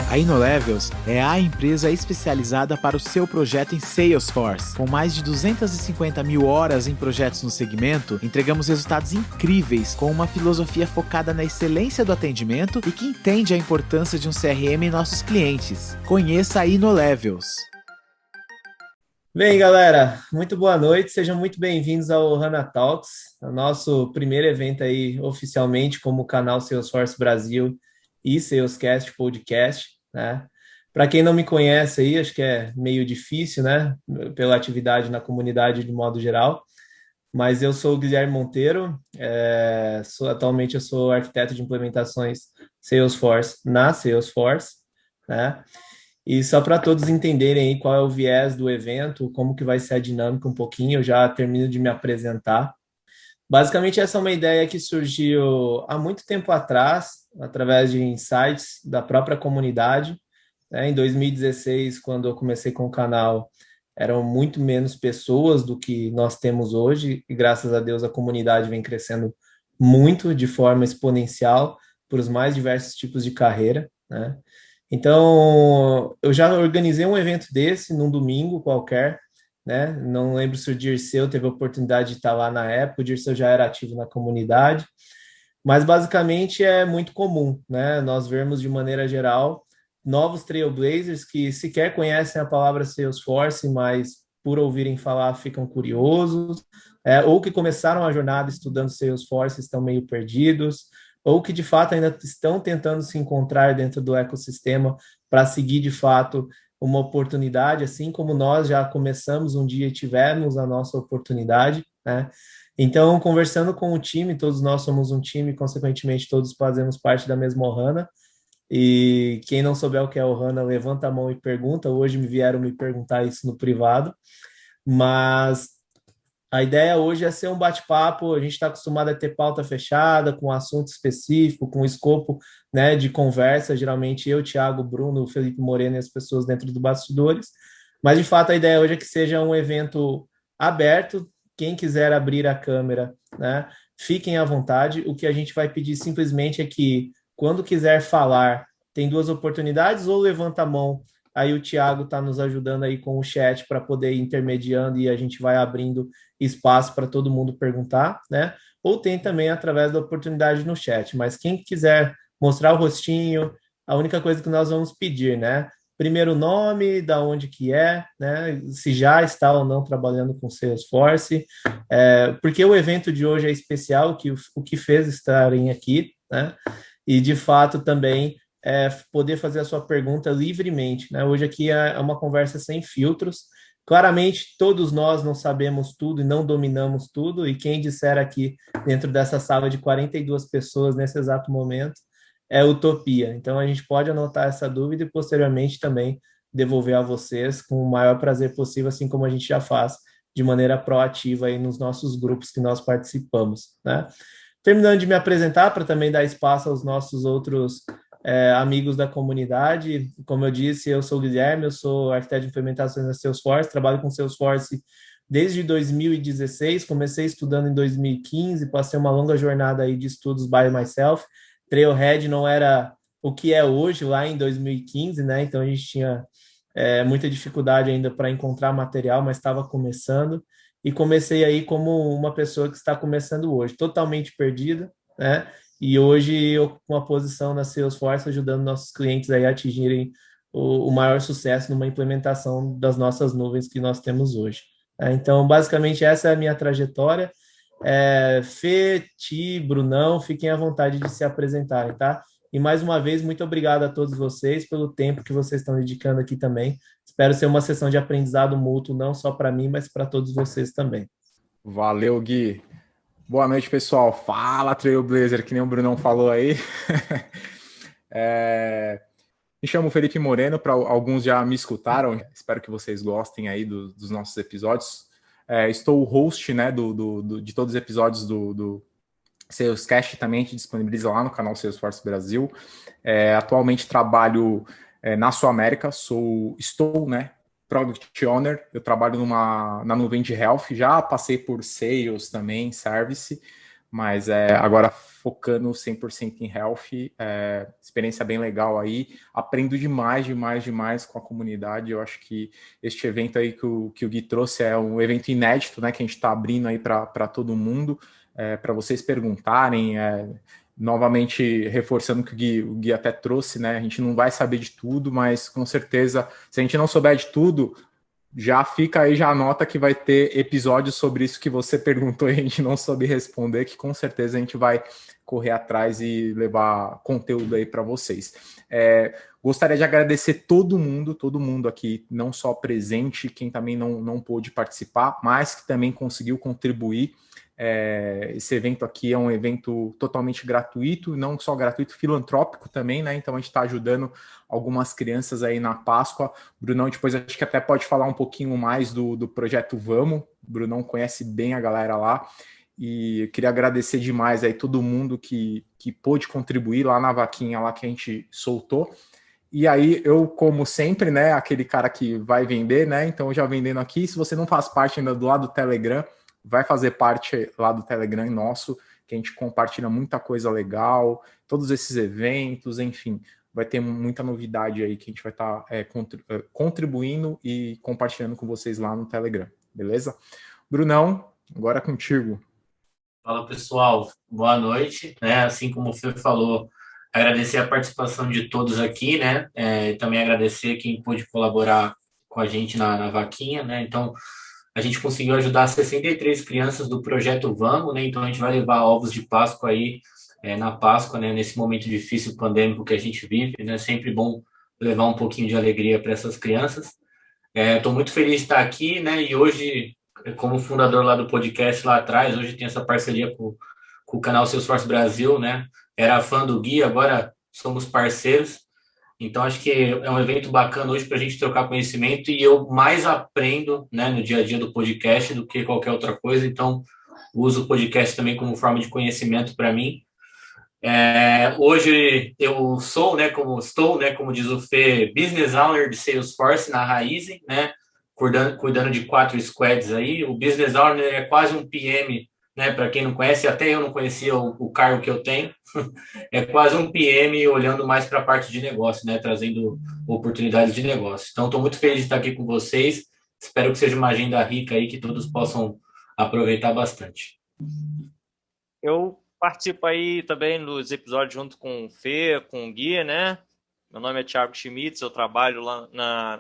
A InnoLevels é a empresa especializada para o seu projeto em Salesforce. Com mais de 250 mil horas em projetos no segmento, entregamos resultados incríveis com uma filosofia focada na excelência do atendimento e que entende a importância de um CRM em nossos clientes. Conheça a InnoLevels. Bem, galera, muito boa noite, sejam muito bem-vindos ao HANA Talks, o nosso primeiro evento aí oficialmente como canal Salesforce Brasil e Salescast Podcast, né? Para quem não me conhece aí, acho que é meio difícil, né? Pela atividade na comunidade de modo geral, mas eu sou o Guilherme Monteiro, atualmente eu sou arquiteto de implementações Salesforce na Salesforce, né? E só para todos entenderem aí qual é o viés do evento, como que vai ser a dinâmica um pouquinho, eu já termino de me apresentar. Basicamente, essa é uma ideia que surgiu há muito tempo atrás, através de insights da própria comunidade, né? Em 2016, quando eu comecei com o canal, eram muito menos pessoas do que nós temos hoje, e graças a Deus a comunidade vem crescendo muito de forma exponencial por os mais diversos tipos de carreira, né? Então, eu já organizei um evento desse num domingo qualquer, né? Não lembro se o Dirceu teve a oportunidade de estar lá na época, o Dirceu já era ativo na comunidade, mas basicamente é muito comum, né? Nós vermos de maneira geral novos trailblazers que sequer conhecem a palavra Salesforce, mas por ouvirem falar ficam curiosos, ou que começaram a jornada estudando Salesforce e estão meio perdidos, ou que de fato ainda estão tentando se encontrar dentro do ecossistema para seguir de fato uma oportunidade, assim como nós já começamos um dia e tivemos a nossa oportunidade, né? Então, conversando com o time, todos nós somos um time, consequentemente todos fazemos parte da mesma Ohana, e quem não souber o que é Ohana, levanta a mão e pergunta. Hoje me vieram me perguntar isso no privado, mas a ideia hoje é ser um bate-papo. A gente está acostumado a ter pauta fechada, com assunto específico, com escopo, né, de conversa. Geralmente eu, Thiago, Bruno, Felipe Moreno e as pessoas dentro do bastidores. Mas, de fato, a ideia hoje é que seja um evento aberto. Quem quiser abrir a câmera, né, fiquem à vontade. O que a gente vai pedir simplesmente é que, quando quiser falar, tem duas oportunidades: ou levanta a mão. Aí o Thiago está nos ajudando aí com o chat para poder ir intermediando e a gente vai abrindo espaço para todo mundo perguntar, né? Ou tem também através da oportunidade no chat. Mas quem quiser mostrar o rostinho, a única coisa que nós vamos pedir, né? Primeiro nome, da onde que é, né? Se já está ou não trabalhando com Salesforce, porque o evento de hoje é especial, o que fez estarem aqui, né? E de fato também poder fazer a sua pergunta livremente, né? Hoje aqui é uma conversa sem filtros. Claramente, todos nós não sabemos tudo e não dominamos tudo, e quem disser aqui, dentro dessa sala de 42 pessoas nesse exato momento, é utopia. Então, a gente pode anotar essa dúvida e, posteriormente, também devolver a vocês com o maior prazer possível, assim como a gente já faz de maneira proativa aí nos nossos grupos que nós participamos, né? Terminando de me apresentar, para também dar espaço aos nossos outros amigos da comunidade. Como eu disse, eu sou o Guilherme, eu sou arquiteto de implementações na Salesforce, trabalho com Salesforce desde 2016, comecei estudando em 2015, passei uma longa jornada aí de estudos by myself. Trailhead não era o que é hoje lá em 2015, né? Então a gente tinha muita dificuldade ainda para encontrar material, mas estava começando, e comecei aí como uma pessoa que está começando hoje, totalmente perdida, né? E hoje eu com a posição na Salesforce ajudando nossos clientes aí a atingirem o maior sucesso numa implementação das nossas nuvens que nós temos hoje. Então, basicamente, essa é a minha trajetória. Fê, Ti, Brunão, fiquem à vontade de se apresentarem, tá? E mais uma vez, muito obrigado a todos vocês pelo tempo que vocês estão dedicando aqui também. Espero ser uma sessão de aprendizado mútuo, não só para mim, mas para todos vocês também. Valeu, Gui. Boa noite, pessoal. Fala, Trailblazer, que nem o Brunão falou aí. Me chamo Felipe Moreno, para alguns já me escutaram. Espero que vocês gostem aí dos nossos episódios. Estou o host, né, de todos os episódios do Salescast, também que disponibiliza lá no canal Salesforce Brasil. Atualmente trabalho na Sul América, estou, né, Product Owner. Eu trabalho na nuvem de Health, já passei por Sales também, Service, mas agora focando 100% em health, experiência bem legal aí, aprendo demais com a comunidade. Eu acho que este evento aí que o Gui trouxe é um evento inédito, né, que a gente está abrindo aí para todo mundo, para vocês perguntarem, novamente reforçando que o Gui até trouxe, né, a gente não vai saber de tudo, mas com certeza, se a gente não souber de tudo, já fica aí, já anota que vai ter episódios sobre isso que você perguntou e a gente não soube responder, que com certeza a gente vai correr atrás e levar conteúdo aí para vocês. Gostaria de agradecer todo mundo aqui, não só presente, quem também não pôde participar, mas que também conseguiu contribuir. Esse evento aqui é um evento totalmente gratuito, não só gratuito, filantrópico também, né? Então a gente está ajudando algumas crianças aí na Páscoa. Brunão, depois acho que até pode falar um pouquinho mais do projeto Vamos. O Brunão conhece bem a galera lá. E eu queria agradecer demais aí todo mundo que pôde contribuir lá na vaquinha lá que a gente soltou. E aí eu, como sempre, né, aquele cara que vai vender, né? Então já vendendo aqui, se você não faz parte ainda do lado do Telegram, vai fazer parte lá do Telegram nosso, que a gente compartilha muita coisa legal, todos esses eventos, enfim, vai ter muita novidade aí que a gente vai estar contribuindo e compartilhando com vocês lá no Telegram, beleza? Brunão, agora é contigo. Fala pessoal, boa noite, né? Assim como o Fê falou, agradecer a participação de todos aqui, né? E também agradecer quem pôde colaborar com a gente na vaquinha, né? Então, a gente conseguiu ajudar 63 crianças do projeto Vamos, né? Então a gente vai levar ovos de Páscoa aí na Páscoa, né? Nesse momento difícil pandêmico que a gente vive, né? Sempre bom levar um pouquinho de alegria para essas crianças. Estou muito feliz de estar aqui, né? E hoje, como fundador lá do podcast lá atrás, hoje tem essa parceria com o canal Salesforce Brasil, né? Era fã do Gui, agora somos parceiros. Então, acho que é um evento bacana hoje para a gente trocar conhecimento e eu mais aprendo, né, no dia a dia do podcast do que qualquer outra coisa. Então, uso o podcast também como forma de conhecimento para mim. Hoje eu sou, né, como diz o Fê, Business Owner de Salesforce na Raizen, né, cuidando de 4 squads aí. O Business Owner é quase um PM, né, para quem não conhece, até eu não conhecia o cargo que eu tenho. É quase um PM olhando mais para a parte de negócio, né, trazendo oportunidades de negócio. Então, estou muito feliz de estar aqui com vocês. Espero que seja uma agenda rica aí, que todos possam aproveitar bastante. Eu participo aí também dos episódios junto com o Fê, com o Gui, né? Meu nome é Thiago Schmitz, eu trabalho lá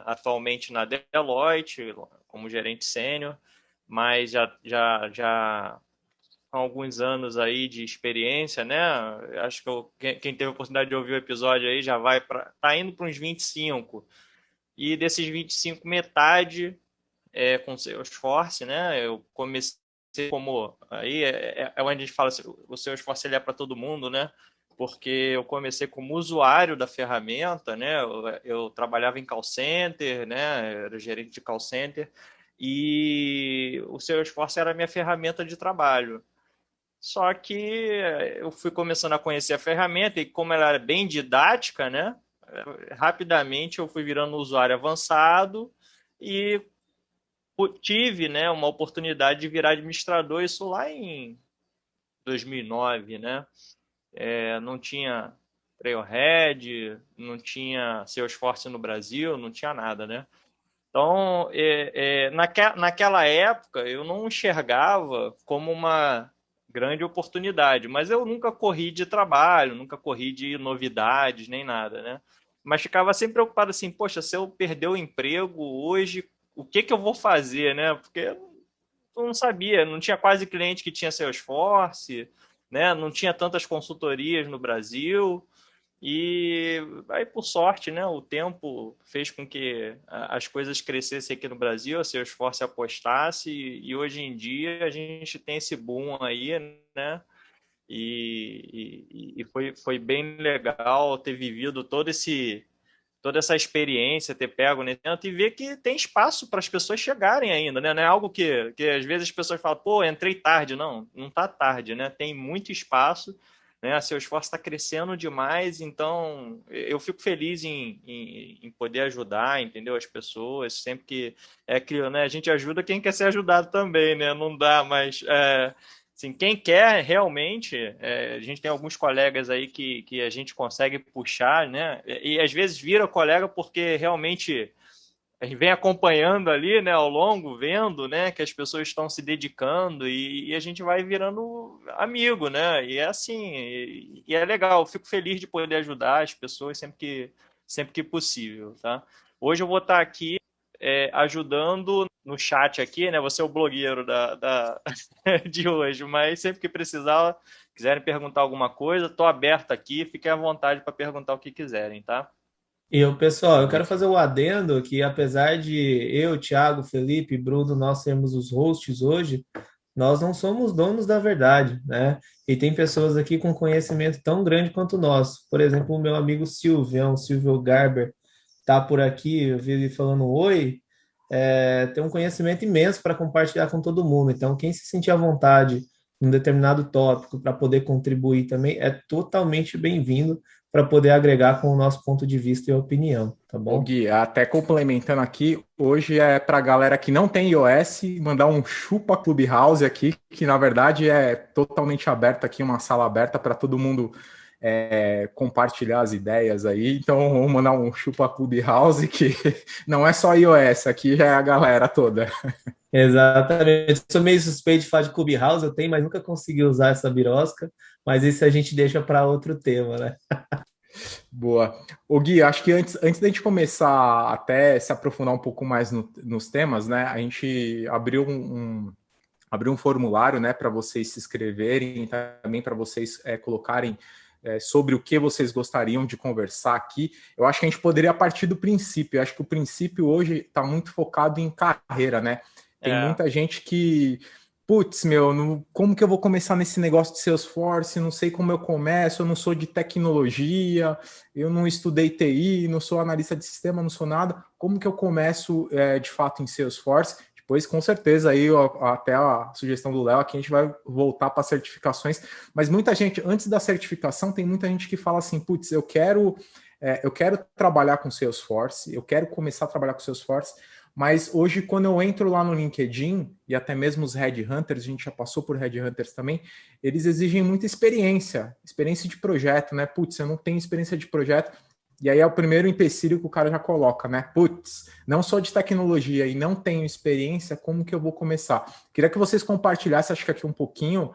atualmente na Deloitte como gerente sênior, mas já há alguns anos aí de experiência, né? Acho que quem teve a oportunidade de ouvir o episódio aí já tá indo para uns 25. E desses 25, metade com Salesforce, né? Eu comecei como aí onde a gente fala assim, o Salesforce ele é para todo mundo, né? Porque eu comecei como usuário da ferramenta, né? Eu trabalhava em call center, né? Era gerente de call center e o Salesforce era a minha ferramenta de trabalho. Só que eu fui começando a conhecer a ferramenta e como ela era bem didática, né? Rapidamente eu fui virando um usuário avançado e tive, né, uma oportunidade de virar administrador, isso lá em 2009, né? Não tinha Trailhead, não tinha Salesforce no Brasil, não tinha nada, né? Então, naquela época, eu não enxergava como uma grande oportunidade, mas eu nunca corri de trabalho, nunca corri de novidades, nem nada, né? Mas ficava sempre preocupado assim, poxa, se eu perder o emprego hoje, o que eu vou fazer, né? Porque eu não sabia, não tinha quase cliente que tinha Salesforce, né? Não tinha tantas consultorias no Brasil. E aí, por sorte, né, o tempo fez com que as coisas crescessem aqui no Brasil, a Salesforce apostasse, e hoje em dia a gente tem esse boom aí, né? E foi bem legal ter vivido toda essa experiência, ter pego nesse evento e ver que tem espaço para as pessoas chegarem ainda, né? Não é algo que às vezes as pessoas falam, pô, entrei tarde. Não está tarde, né? Tem muito espaço, né? A Salesforce está crescendo demais, então eu fico feliz em poder ajudar, entendeu? As pessoas, sempre que né? A gente ajuda quem quer ser ajudado também, né? Não dá, mas assim, quem quer realmente, a gente tem alguns colegas aí que a gente consegue puxar, né? E às vezes vira colega porque realmente a gente vem acompanhando ali, né, ao longo, vendo, né, que as pessoas estão se dedicando e a gente vai virando amigo, né? E é assim, e é legal. Eu fico feliz de poder ajudar as pessoas sempre que possível, tá? Hoje eu vou estar aqui ajudando no chat aqui, né? Você é o blogueiro de hoje, mas sempre que precisar, quiserem perguntar alguma coisa, estou aberto aqui, fiquem à vontade para perguntar o que quiserem, tá? Pessoal, eu quero fazer o adendo que, apesar de eu, Thiago, Felipe, Bruno, nós sermos os hosts hoje, nós não somos donos da verdade, né? E tem pessoas aqui com conhecimento tão grande quanto o nosso. Por exemplo, o meu amigo Silvião, Silvio Garber, tá por aqui, eu vi ele falando oi, tem um conhecimento imenso para compartilhar com todo mundo. Então, quem se sentir à vontade num determinado tópico para poder contribuir também é totalmente bem-vindo para poder agregar com o nosso ponto de vista e opinião, tá Ô bom? Gui, até complementando aqui, hoje é para a galera que não tem iOS, mandar um chupa Clubhouse aqui, que na verdade é totalmente aberto aqui, uma sala aberta para todo mundo compartilhar as ideias aí. Então vamos mandar um chupa Clubhouse, que não é só iOS, aqui já é a galera toda. Exatamente. Sou meio suspeito de falar de Clubhouse, eu tenho, mas nunca consegui usar essa birosca, mas isso a gente deixa para outro tema, né? Boa. Ô Gui, acho que antes da gente começar até se aprofundar um pouco mais nos temas, né? A gente abriu abriu um formulário, né, para vocês se inscreverem, também para vocês colocarem sobre o que vocês gostariam de conversar aqui. Eu acho que a gente poderia partir do princípio. Eu acho que o princípio hoje está muito focado em carreira, né? Tem muita gente que, putz, como que eu vou começar nesse negócio de Salesforce? Não sei como eu começo, eu não sou de tecnologia, eu não estudei TI, não sou analista de sistema, não sou nada. Como que eu começo de fato em Salesforce? Depois, com certeza, aí até a sugestão do Léo, aqui a gente vai voltar para certificações. Mas muita gente, antes da certificação, tem muita gente que fala assim, putz, eu quero trabalhar com Salesforce, eu quero começar a trabalhar com Salesforce, mas hoje, quando eu entro lá no LinkedIn, e até mesmo os headhunters, a gente já passou por headhunters também, eles exigem muita experiência de projeto, né? Putz, eu não tenho experiência de projeto, e aí é o primeiro empecilho que o cara já coloca, né? Putz, não sou de tecnologia e não tenho experiência, como que eu vou começar? Queria que vocês compartilhassem, acho que aqui um pouquinho,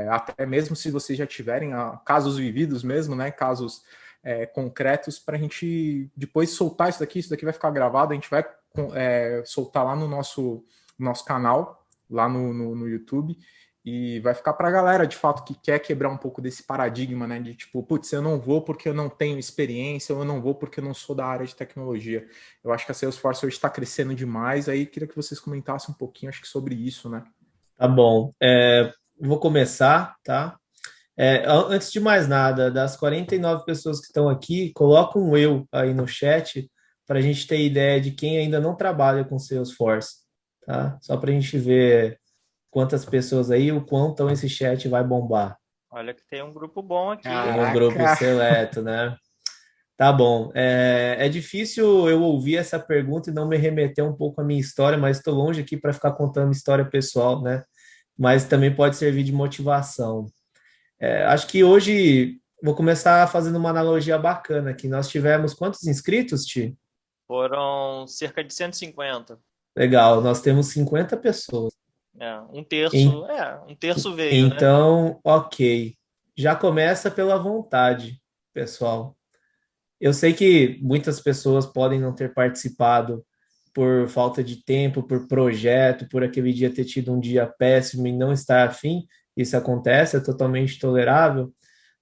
até mesmo se vocês já tiverem casos vividos mesmo, né? Casos concretos, para a gente depois soltar isso daqui vai ficar gravado, a gente vai soltar lá no nosso canal, lá no YouTube, e vai ficar para a galera, de fato, que quer quebrar um pouco desse paradigma, né, de tipo, putz, eu não vou porque eu não tenho experiência, ou eu não vou porque eu não sou da área de tecnologia. Eu acho que a Salesforce hoje está crescendo demais, aí queria que vocês comentassem um pouquinho, acho que sobre isso, né? Tá bom. Vou começar, tá? Antes de mais nada, das 49 pessoas que estão aqui, coloca um eu aí no chat para a gente ter ideia de quem ainda não trabalha com Salesforce, tá? Só para a gente ver quantas pessoas aí, o quanto esse chat vai bombar. Olha que tem um grupo bom aqui. Tem um grupo seleto, né? Tá bom. É difícil eu ouvir essa pergunta e não me remeter um pouco à minha história, mas estou longe aqui para ficar contando história pessoal, né? Mas também pode servir de motivação. Acho que hoje vou começar fazendo uma analogia bacana aqui. Nós tivemos quantos inscritos, Ti? Foram cerca de 150. Legal, nós temos 50 pessoas. Um terço veio, né? Então, ok. Já começa pela vontade, pessoal. Eu sei que muitas pessoas podem não ter participado por falta de tempo, por projeto, por aquele dia ter tido um dia péssimo e não estar afim. Isso acontece, é totalmente tolerável.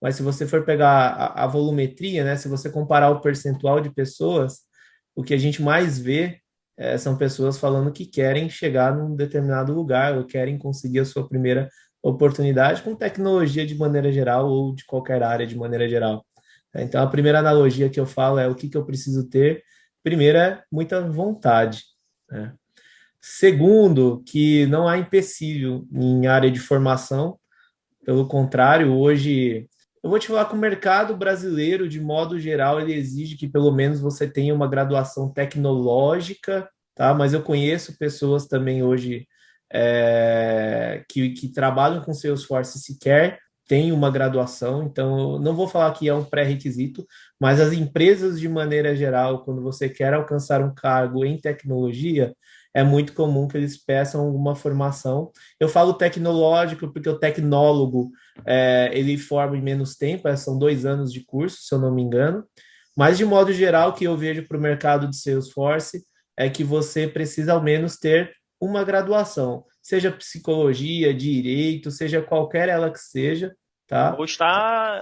Mas se você for pegar a volumetria, né, se você comparar o percentual de pessoas, o que a gente mais vê são pessoas falando que querem chegar num determinado lugar ou querem conseguir a sua primeira oportunidade com tecnologia de maneira geral ou de qualquer área de maneira geral. Então, a primeira analogia que eu falo é o que eu preciso ter. Primeiro é muita vontade, né? Segundo, que não há empecilho em área de formação. Pelo contrário, hoje, eu vou te falar que o mercado brasileiro, de modo geral, ele exige que pelo menos você tenha uma graduação tecnológica, tá? Mas eu conheço pessoas também hoje que trabalham com Salesforce sequer têm uma graduação, então eu não vou falar que é um pré-requisito, mas as empresas, de maneira geral, quando você quer alcançar um cargo em tecnologia, é muito comum que eles peçam alguma formação. Eu falo tecnológico porque o tecnólogo ele forma em menos tempo, são 2 anos de curso, se eu não me engano, mas de modo geral, o que eu vejo para o mercado de Salesforce é que você precisa ao menos ter uma graduação, seja psicologia, direito, seja qualquer ela que seja, tá?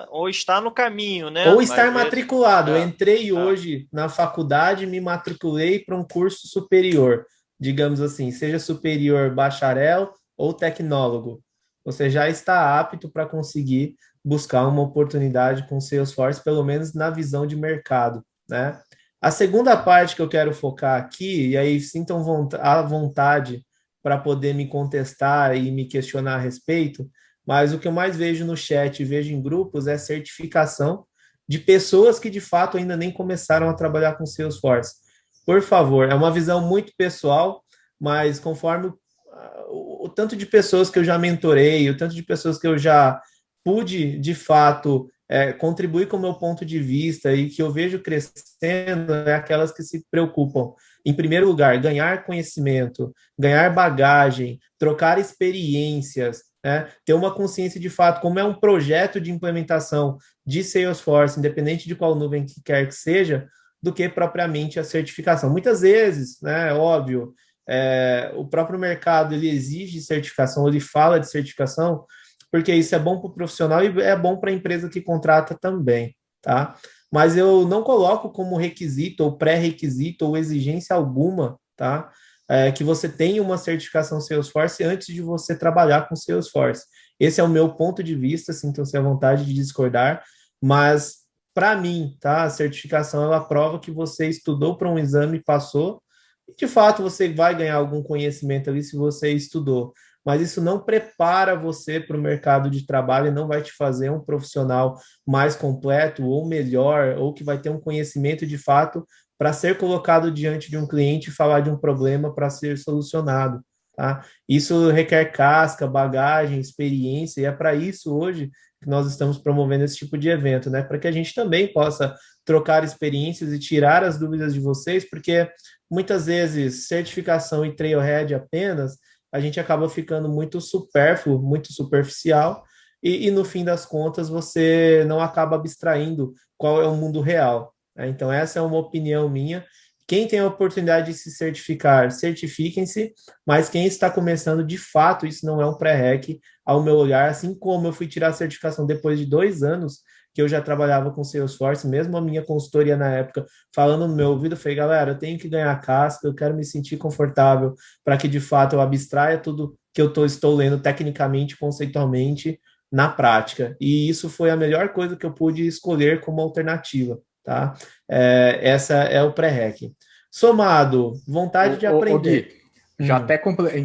Ou está no caminho, né? Ou estar matriculado. Eu entrei É. hoje na faculdade, me matriculei para um curso superior, digamos assim, seja superior bacharel ou tecnólogo. Você já está apto para conseguir buscar uma oportunidade com Salesforce, pelo menos na visão de mercado, né? A segunda parte que eu quero focar aqui, e aí sintam à vontade para poder me contestar e me questionar a respeito, mas o que eu mais vejo no chat e vejo em grupos é certificação de pessoas que de fato ainda nem começaram a trabalhar com Salesforce. Por favor, é uma visão muito pessoal, mas conforme o tanto de pessoas que eu já mentorei, o tanto de pessoas que eu já pude, de fato, contribuir com o meu ponto de vista e que eu vejo crescendo, é aquelas que se preocupam, em primeiro lugar, ganhar conhecimento, ganhar bagagem, trocar experiências, né? Ter uma consciência de fato, como é um projeto de implementação de Salesforce, independente de qual nuvem que quer que seja, do que propriamente a certificação. Muitas vezes, né, óbvio, o próprio mercado ele exige certificação, ele fala de certificação, porque isso é bom para o profissional e é bom para a empresa que contrata também, tá? Mas eu não coloco como requisito, ou pré-requisito, ou exigência alguma, tá? Que você tenha uma certificação Salesforce antes de você trabalhar com Salesforce. Esse é o meu ponto de vista, sintam-se à vontade de discordar, mas para mim, tá? A certificação ela prova que você estudou para um exame, passou, e de fato você vai ganhar algum conhecimento ali se você estudou. Mas isso não prepara você para o mercado de trabalho e não vai te fazer um profissional mais completo ou melhor, ou que vai ter um conhecimento de fato para ser colocado diante de um cliente e falar de um problema para ser solucionado, tá? Isso requer casca, bagagem, experiência, e é para isso hoje que nós estamos promovendo esse tipo de evento, né? Para que a gente também possa trocar experiências e tirar as dúvidas de vocês, porque muitas vezes certificação e trailhead apenas a gente acaba ficando muito supérfluo, muito superficial, e no fim das contas você não acaba abstraindo qual é o mundo real, né? Então essa é uma opinião minha. Quem tem a oportunidade de se certificar, certifiquem-se, mas quem está começando, de fato, isso não é um pré-req, ao meu olhar, assim como eu fui tirar a certificação depois de 2 anos, que eu já trabalhava com Salesforce, mesmo a minha consultoria na época, falando no meu ouvido, eu falei, galera, eu tenho que ganhar casca, eu quero me sentir confortável para que, de fato, eu abstraia tudo que eu estou lendo tecnicamente, conceitualmente, na prática. E isso foi a melhor coisa que eu pude escolher como alternativa, tá? Essa é o pré-req. Somado, vontade de aprender. Gui, já até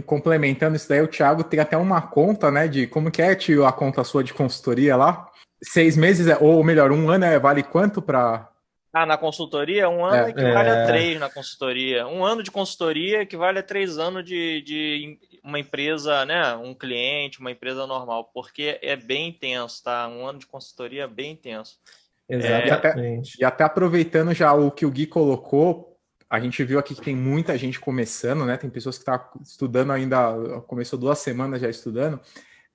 complementando isso daí, o Thiago tem até uma conta, né, de como que é, tio, a conta sua de consultoria lá? 6 meses, ou melhor, 1 ano vale quanto para... na consultoria, 1 ano equivale a 3 na consultoria. 1 ano de consultoria equivale a 3 anos de uma empresa, né? Um cliente, uma empresa normal, porque é bem intenso, tá? 1 ano de consultoria é bem intenso. Exatamente. E até aproveitando já o que o Gui colocou, a gente viu aqui que tem muita gente começando, né? Tem pessoas que estão estudando ainda, começou 2 semanas já estudando.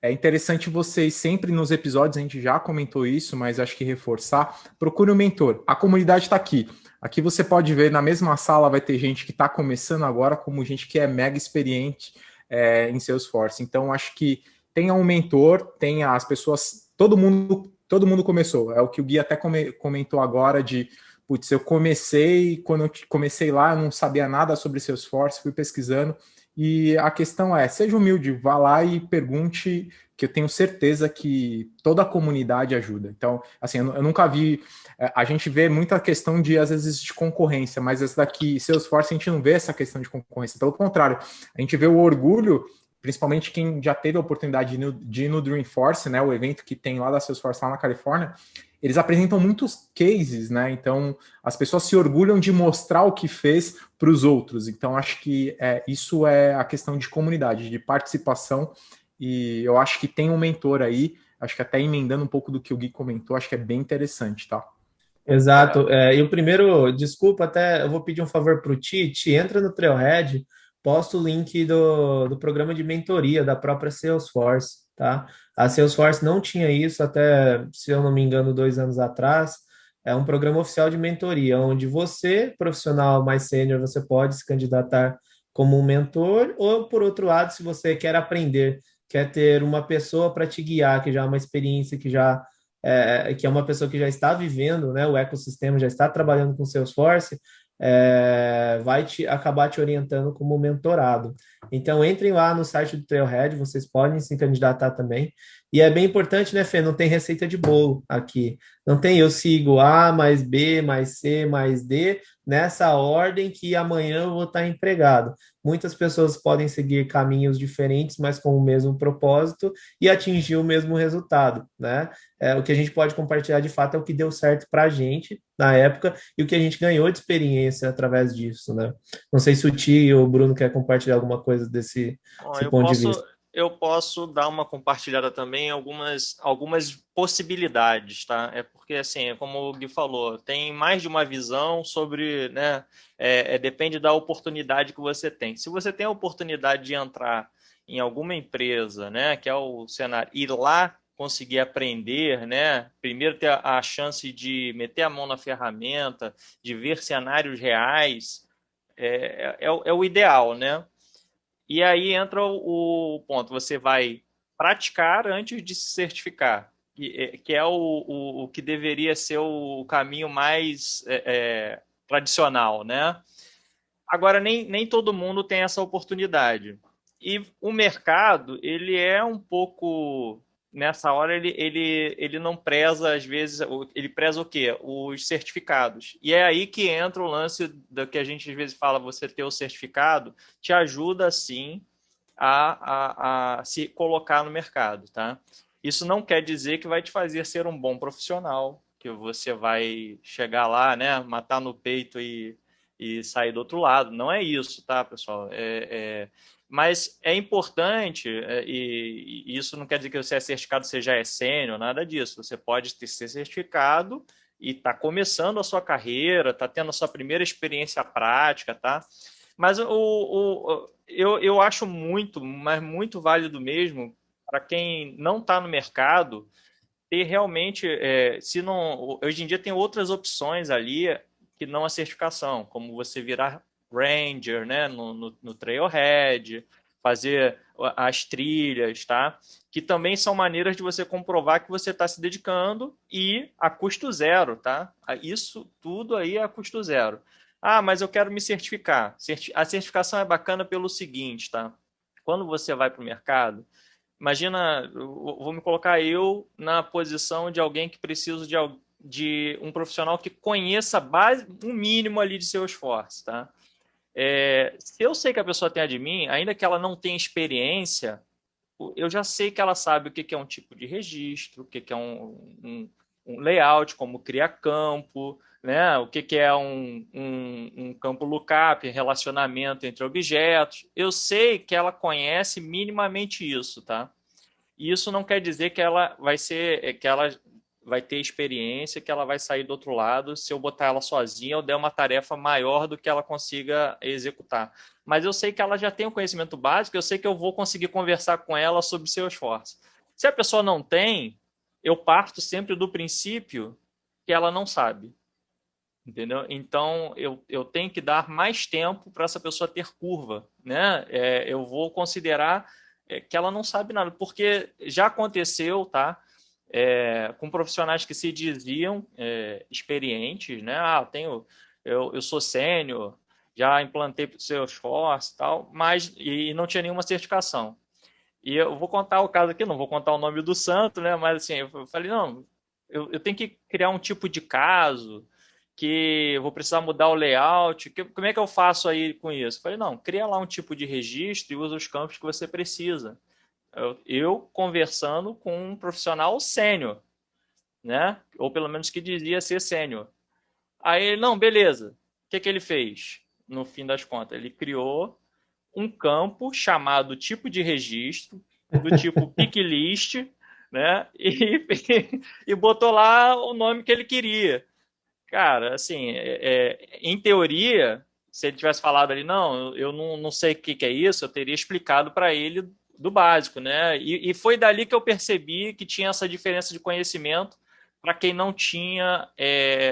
É interessante vocês sempre nos episódios, a gente já comentou isso, mas acho que reforçar, procure um mentor. A comunidade está aqui. Aqui você pode ver, na mesma sala vai ter gente que está começando agora, como gente que é mega experiente em Salesforce. Então, acho que tenha um mentor, tenha as pessoas, todo mundo começou. É o que o Gui até comentou agora de, putz, eu comecei, quando eu comecei lá, eu não sabia nada sobre Salesforce, fui pesquisando. E a questão é, seja humilde, vá lá e pergunte, que eu tenho certeza que toda a comunidade ajuda. Então, assim, eu nunca vi... A gente vê muita questão de, às vezes, de concorrência, mas essa daqui, Salesforce, a gente não vê essa questão de concorrência. Pelo contrário, a gente vê o orgulho principalmente quem já teve a oportunidade de ir no Dreamforce, né, o evento que tem lá da Salesforce lá na Califórnia, eles apresentam muitos cases, né? Então as pessoas se orgulham de mostrar o que fez para os outros. Então acho que isso é a questão de comunidade, de participação. E eu acho que tem um mentor aí, acho que até emendando um pouco do que o Gui comentou, acho que é bem interessante, tá? Exato. E o primeiro, desculpa, até eu vou pedir um favor para o Ti, entra no Trailhead, posta o link do programa de mentoria da própria Salesforce, tá? A Salesforce não tinha isso até, se eu não me engano, 2 anos atrás. É um programa oficial de mentoria, onde você, profissional mais sênior, você pode se candidatar como um mentor, ou por outro lado, se você quer aprender, quer ter uma pessoa para te guiar, que já é uma experiência, que é uma pessoa que já está vivendo, né, o ecossistema, já está trabalhando com Salesforce, vai acabar te orientando como mentorado. Então, entrem lá no site do Trailhead, vocês podem se candidatar também. E é bem importante, né, Fê? Não tem receita de bolo aqui. Não tem eu sigo A mais B mais C mais D nessa ordem que amanhã eu vou estar empregado. Muitas pessoas podem seguir caminhos diferentes, mas com o mesmo propósito e atingir o mesmo resultado, né? O que a gente pode compartilhar de fato é o que deu certo para a gente na época e o que a gente ganhou de experiência através disso, né? Não sei se o Ti ou o Bruno quer compartilhar alguma coisa desse ponto de vista. Eu posso dar uma compartilhada também em algumas possibilidades, tá? É porque, assim, como o Gui falou, tem mais de uma visão sobre, né? Depende da oportunidade que você tem. Se você tem a oportunidade de entrar em alguma empresa, né? Que é o cenário, ir lá conseguir aprender, né? Primeiro ter a chance de meter a mão na ferramenta, de ver cenários reais, é o ideal, né? E aí entra o ponto, você vai praticar antes de se certificar, que é o que deveria ser o caminho mais tradicional, né? Agora, nem todo mundo tem essa oportunidade. E o mercado, ele é um pouco... Nessa hora, ele não preza, às vezes, ele preza o quê? Os certificados. E é aí que entra o lance do que a gente, às vezes, fala, você ter o certificado, te ajuda, sim, a se colocar no mercado, tá? Isso não quer dizer que vai te fazer ser um bom profissional, que você vai chegar lá, né, matar no peito e sair do outro lado. Não é isso, tá, pessoal? Mas é importante, e isso não quer dizer que você é certificado, você já é sênior, nada disso. Você pode ser certificado e está começando a sua carreira, está tendo a sua primeira experiência prática, tá? Mas eu acho mas muito válido mesmo para quem não está no mercado ter realmente, se não, hoje em dia tem outras opções ali que não a certificação, como você virar Ranger, né, no Trailhead, fazer as trilhas, tá? Que também são maneiras de você comprovar que você está se dedicando e a custo zero, tá? Isso tudo aí é a custo zero. Ah, mas eu quero me certificar. A certificação é bacana pelo seguinte, tá? Quando você vai para o mercado, imagina, vou me colocar eu na posição de alguém que precisa de um profissional que conheça um mínimo ali de seu esforço, tá? Se eu sei que a pessoa tem a de mim, ainda que ela não tenha experiência, eu já sei que ela sabe o que é um tipo de registro, o que é um layout, como criar campo, né? O que é um campo lookup, relacionamento entre objetos. Eu sei que ela conhece minimamente isso, tá? E isso não quer dizer que ela vai ter experiência, que ela vai sair do outro lado se eu botar ela sozinha ou der uma tarefa maior do que ela consiga executar. Mas eu sei que ela já tem o conhecimento básico, eu sei que eu vou conseguir conversar com ela sobre seu esforço. Se a pessoa não tem, eu parto sempre do princípio que ela não sabe. Entendeu? Então, eu tenho que dar mais tempo para essa pessoa ter curva. Né? Eu vou considerar que ela não sabe nada, porque já aconteceu, tá? Com profissionais que se diziam experientes, né? Eu sou sênior, já implantei para o Salesforce e tal, mas não tinha nenhuma certificação. E eu vou contar o caso aqui, não vou contar o nome do santo, né? Mas assim, eu falei, não, eu tenho que criar um tipo de caso que eu vou precisar mudar o layout, como é que eu faço aí com isso? Eu falei, não, cria lá um tipo de registro e usa os campos que você precisa. Eu conversando com um profissional sênior, né? Ou pelo menos que dizia ser sênior. Aí ele, não, beleza. O que ele fez? No fim das contas, ele criou um campo chamado tipo de registro, do tipo pick list, né? E botou lá o nome que ele queria. Cara, assim, em teoria, se ele tivesse falado ali, não, eu não sei o que é isso, eu teria explicado para ele do básico, né? E foi dali que eu percebi que tinha essa diferença de conhecimento para quem não tinha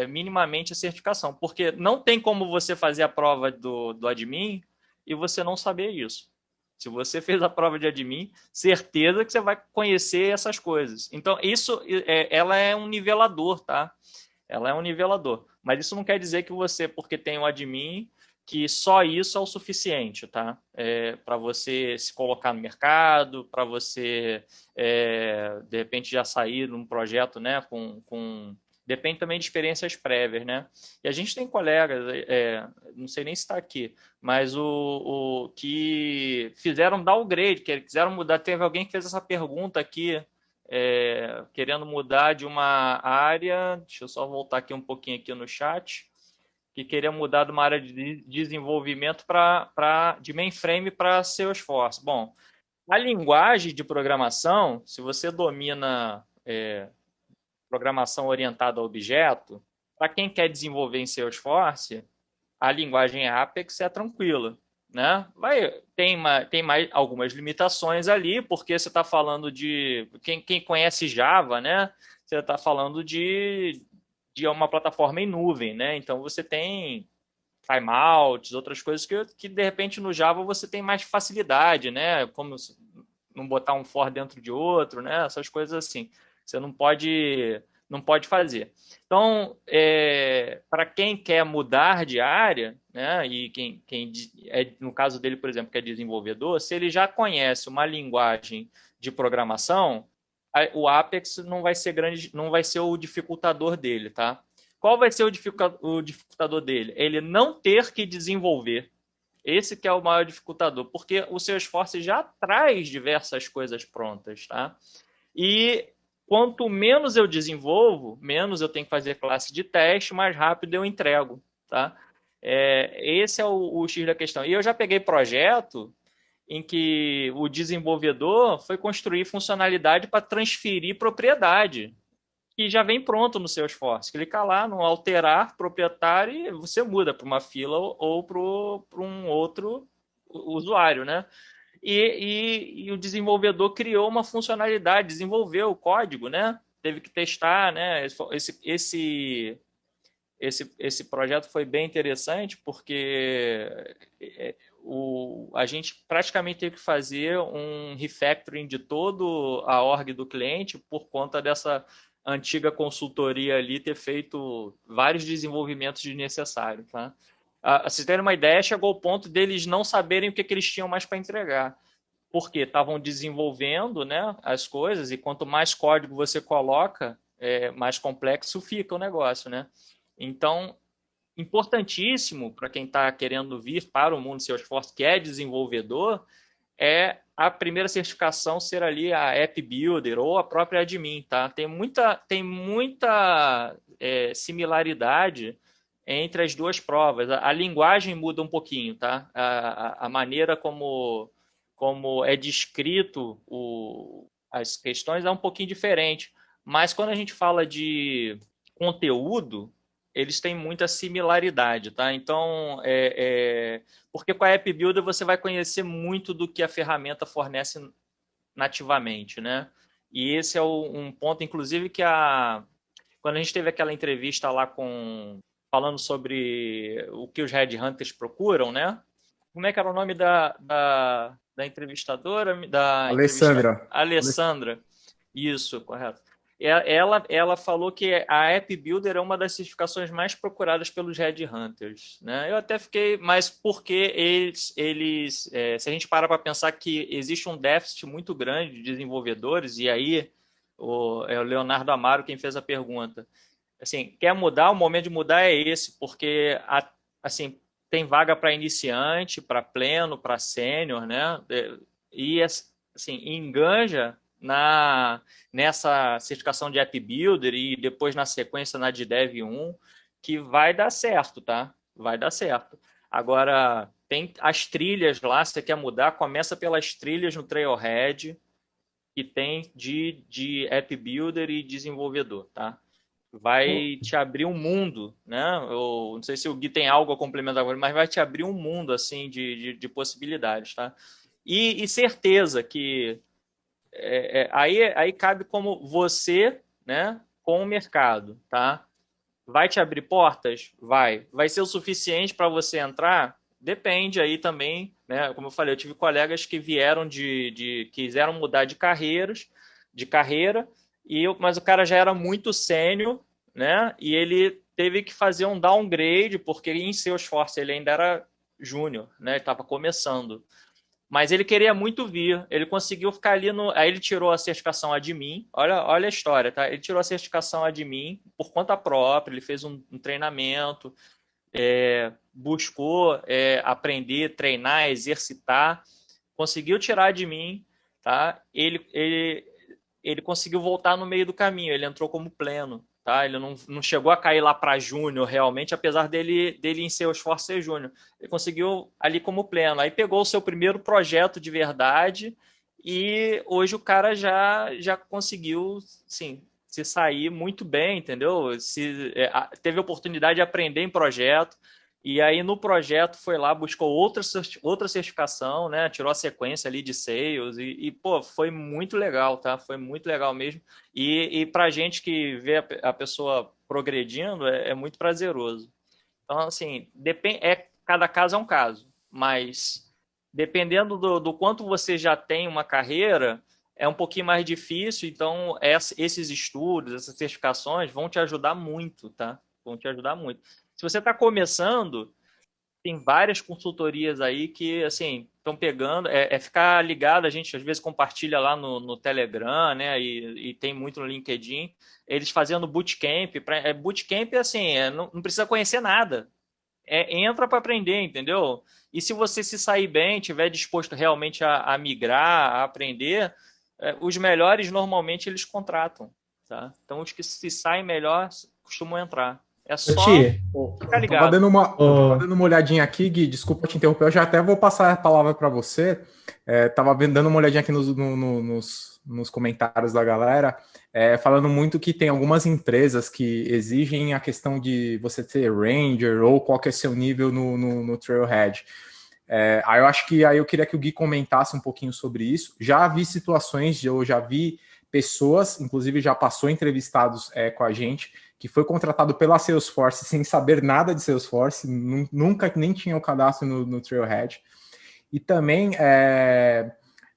minimamente a certificação, porque não tem como você fazer a prova do admin e você não saber isso. Se você fez a prova de admin, certeza que você vai conhecer essas coisas. Então, isso, ela é um nivelador, tá? Ela é um nivelador. Mas isso não quer dizer que você, porque tem um admin, que só isso é o suficiente, tá? Para você se colocar no mercado, para você, de repente, já sair num projeto, né? Depende também de experiências prévias, né? E a gente tem colegas, não sei nem se está aqui, mas o que fizeram downgrade, que quiseram mudar. Teve alguém que fez essa pergunta aqui, querendo mudar de uma área, deixa eu só voltar aqui um pouquinho aqui no chat, que queria mudar de uma área de desenvolvimento de mainframe para Salesforce. Bom, a linguagem de programação, se você domina programação orientada a objeto, para quem quer desenvolver em Salesforce, a linguagem Apex é tranquila. Né? Tem mais algumas limitações ali, porque você está falando de... Quem conhece Java, né? Você está falando de uma plataforma em nuvem, né? Então você tem timeouts, outras coisas que de repente no Java você tem mais facilidade, né? Como não botar um for dentro de outro, né? Essas coisas assim. Você não pode fazer. Então, para quem quer mudar de área, né, e quem no caso dele, por exemplo, que é desenvolvedor, se ele já conhece uma linguagem de programação, o Apex não vai ser o dificultador dele, tá? Qual vai ser o dificultador dele? Ele não ter que desenvolver. Esse que é o maior dificultador, porque o Salesforce já traz diversas coisas prontas, tá? E quanto menos eu desenvolvo, menos eu tenho que fazer classe de teste, mais rápido eu entrego, tá? Esse é o X da questão. E eu já peguei projeto em que o desenvolvedor foi construir funcionalidade para transferir propriedade, que já vem pronto no Salesforce. Clica lá no alterar proprietário e você muda para uma fila ou para um outro usuário, né? E o desenvolvedor criou uma funcionalidade, desenvolveu o código, né? Teve que testar, né? Esse projeto foi bem interessante porque a gente praticamente teve que fazer um refactoring de todo a org do cliente por conta dessa antiga consultoria ali ter feito vários desenvolvimentos desnecessários, tá? Vocês terem uma ideia, chegou ao ponto deles não saberem o que eles tinham mais para entregar, porque estavam desenvolvendo, né, as coisas, e quanto mais código você coloca, mais complexo fica o negócio, né? Então, importantíssimo para quem está querendo vir para o mundo Salesforce, que é desenvolvedor, é a primeira certificação ser ali a App Builder ou a própria admin, tá? Tem muita similaridade entre as duas provas. A linguagem muda um pouquinho, tá? A maneira como é descrito as questões é um pouquinho diferente. Mas quando a gente fala de conteúdo, eles têm muita similaridade, tá? Então, porque com a App Builder você vai conhecer muito do que a ferramenta fornece nativamente, né? E esse é um ponto, inclusive, que quando a gente teve aquela entrevista lá falando sobre o que os headhunters procuram, né? Como é que era o nome da entrevistadora? Alessandra. Alessandra. Isso, correto. Ela falou que a App Builder é uma das certificações mais procuradas pelos headhunters, né? Eu até fiquei, mas porque eles se a gente parar para pensar que existe um déficit muito grande de desenvolvedores, e aí é o Leonardo Amaro quem fez a pergunta, assim, quer mudar, o momento de mudar é esse, porque assim, tem vaga para iniciante, para pleno, para sênior, né? E assim, enganja nessa certificação de App Builder e depois na sequência na de Dev 1, que vai dar certo, tá? Vai dar certo. Agora, tem as trilhas lá, se você quer mudar, começa pelas trilhas no Trailhead, que tem de App Builder e desenvolvedor, tá? Vai te abrir um mundo, né? Eu não sei se o Gui tem algo a complementar, mas vai te abrir um mundo, assim, de possibilidades, tá? E certeza que aí cabe como você, né, com o mercado, tá? Vai te abrir portas? Vai. Vai ser o suficiente para você entrar? Depende aí também, né? Como eu falei, eu tive colegas que vieram quiseram mudar de carreira, mas o cara já era muito sênior, né? E ele teve que fazer um downgrade, porque em Salesforce ele ainda era júnior, né? Ele estava começando. Mas ele queria muito vir. Ele conseguiu ficar ali no. Aí ele tirou a certificação admin. Olha a história, tá? Ele tirou a certificação admin por conta própria. Ele fez um treinamento, buscou aprender, treinar, exercitar. Conseguiu tirar admin, tá? Ele conseguiu voltar no meio do caminho. Ele entrou como pleno. Tá? Ele não chegou a cair lá para júnior realmente, apesar dele em Salesforce ser júnior. Ele conseguiu ali como pleno. Aí pegou o seu primeiro projeto de verdade e hoje o cara já conseguiu, sim, se sair muito bem, entendeu? Teve a oportunidade de aprender em projeto. E aí no projeto foi lá, buscou outra certificação, né? Tirou a sequência ali de sales pô, foi muito legal, tá? Foi muito legal mesmo. E pra gente que vê a pessoa progredindo, é muito prazeroso. Então, assim, cada caso é um caso, mas dependendo do quanto você já tem uma carreira, é um pouquinho mais difícil, então esses estudos, essas certificações vão te ajudar muito, tá? Vão te ajudar muito. Se você está começando, tem várias consultorias aí que, assim, estão pegando, ficar ligado, a gente às vezes compartilha lá no Telegram, né, e tem muito no LinkedIn, eles fazendo bootcamp, bootcamp, assim, não precisa conhecer nada, entra para aprender, entendeu? E se você se sair bem, tiver disposto realmente a migrar, a aprender, os melhores normalmente eles contratam, tá? Então os que se saem melhor costumam entrar. É só ficar ligado. Tava dando uma olhadinha aqui, Gui, desculpa te interromper, eu já até vou passar a palavra para você. Tava dando uma olhadinha aqui nos comentários da galera, falando muito que tem algumas empresas que exigem a questão de você ter Ranger ou qual que é seu nível no Trailhead. Aí eu acho que eu queria que o Gui comentasse um pouquinho sobre isso. Já vi situações, eu já vi pessoas, inclusive já passou entrevistados com a gente, que foi contratado pela Salesforce sem saber nada de Salesforce, nunca nem tinha o cadastro no Trailhead. E também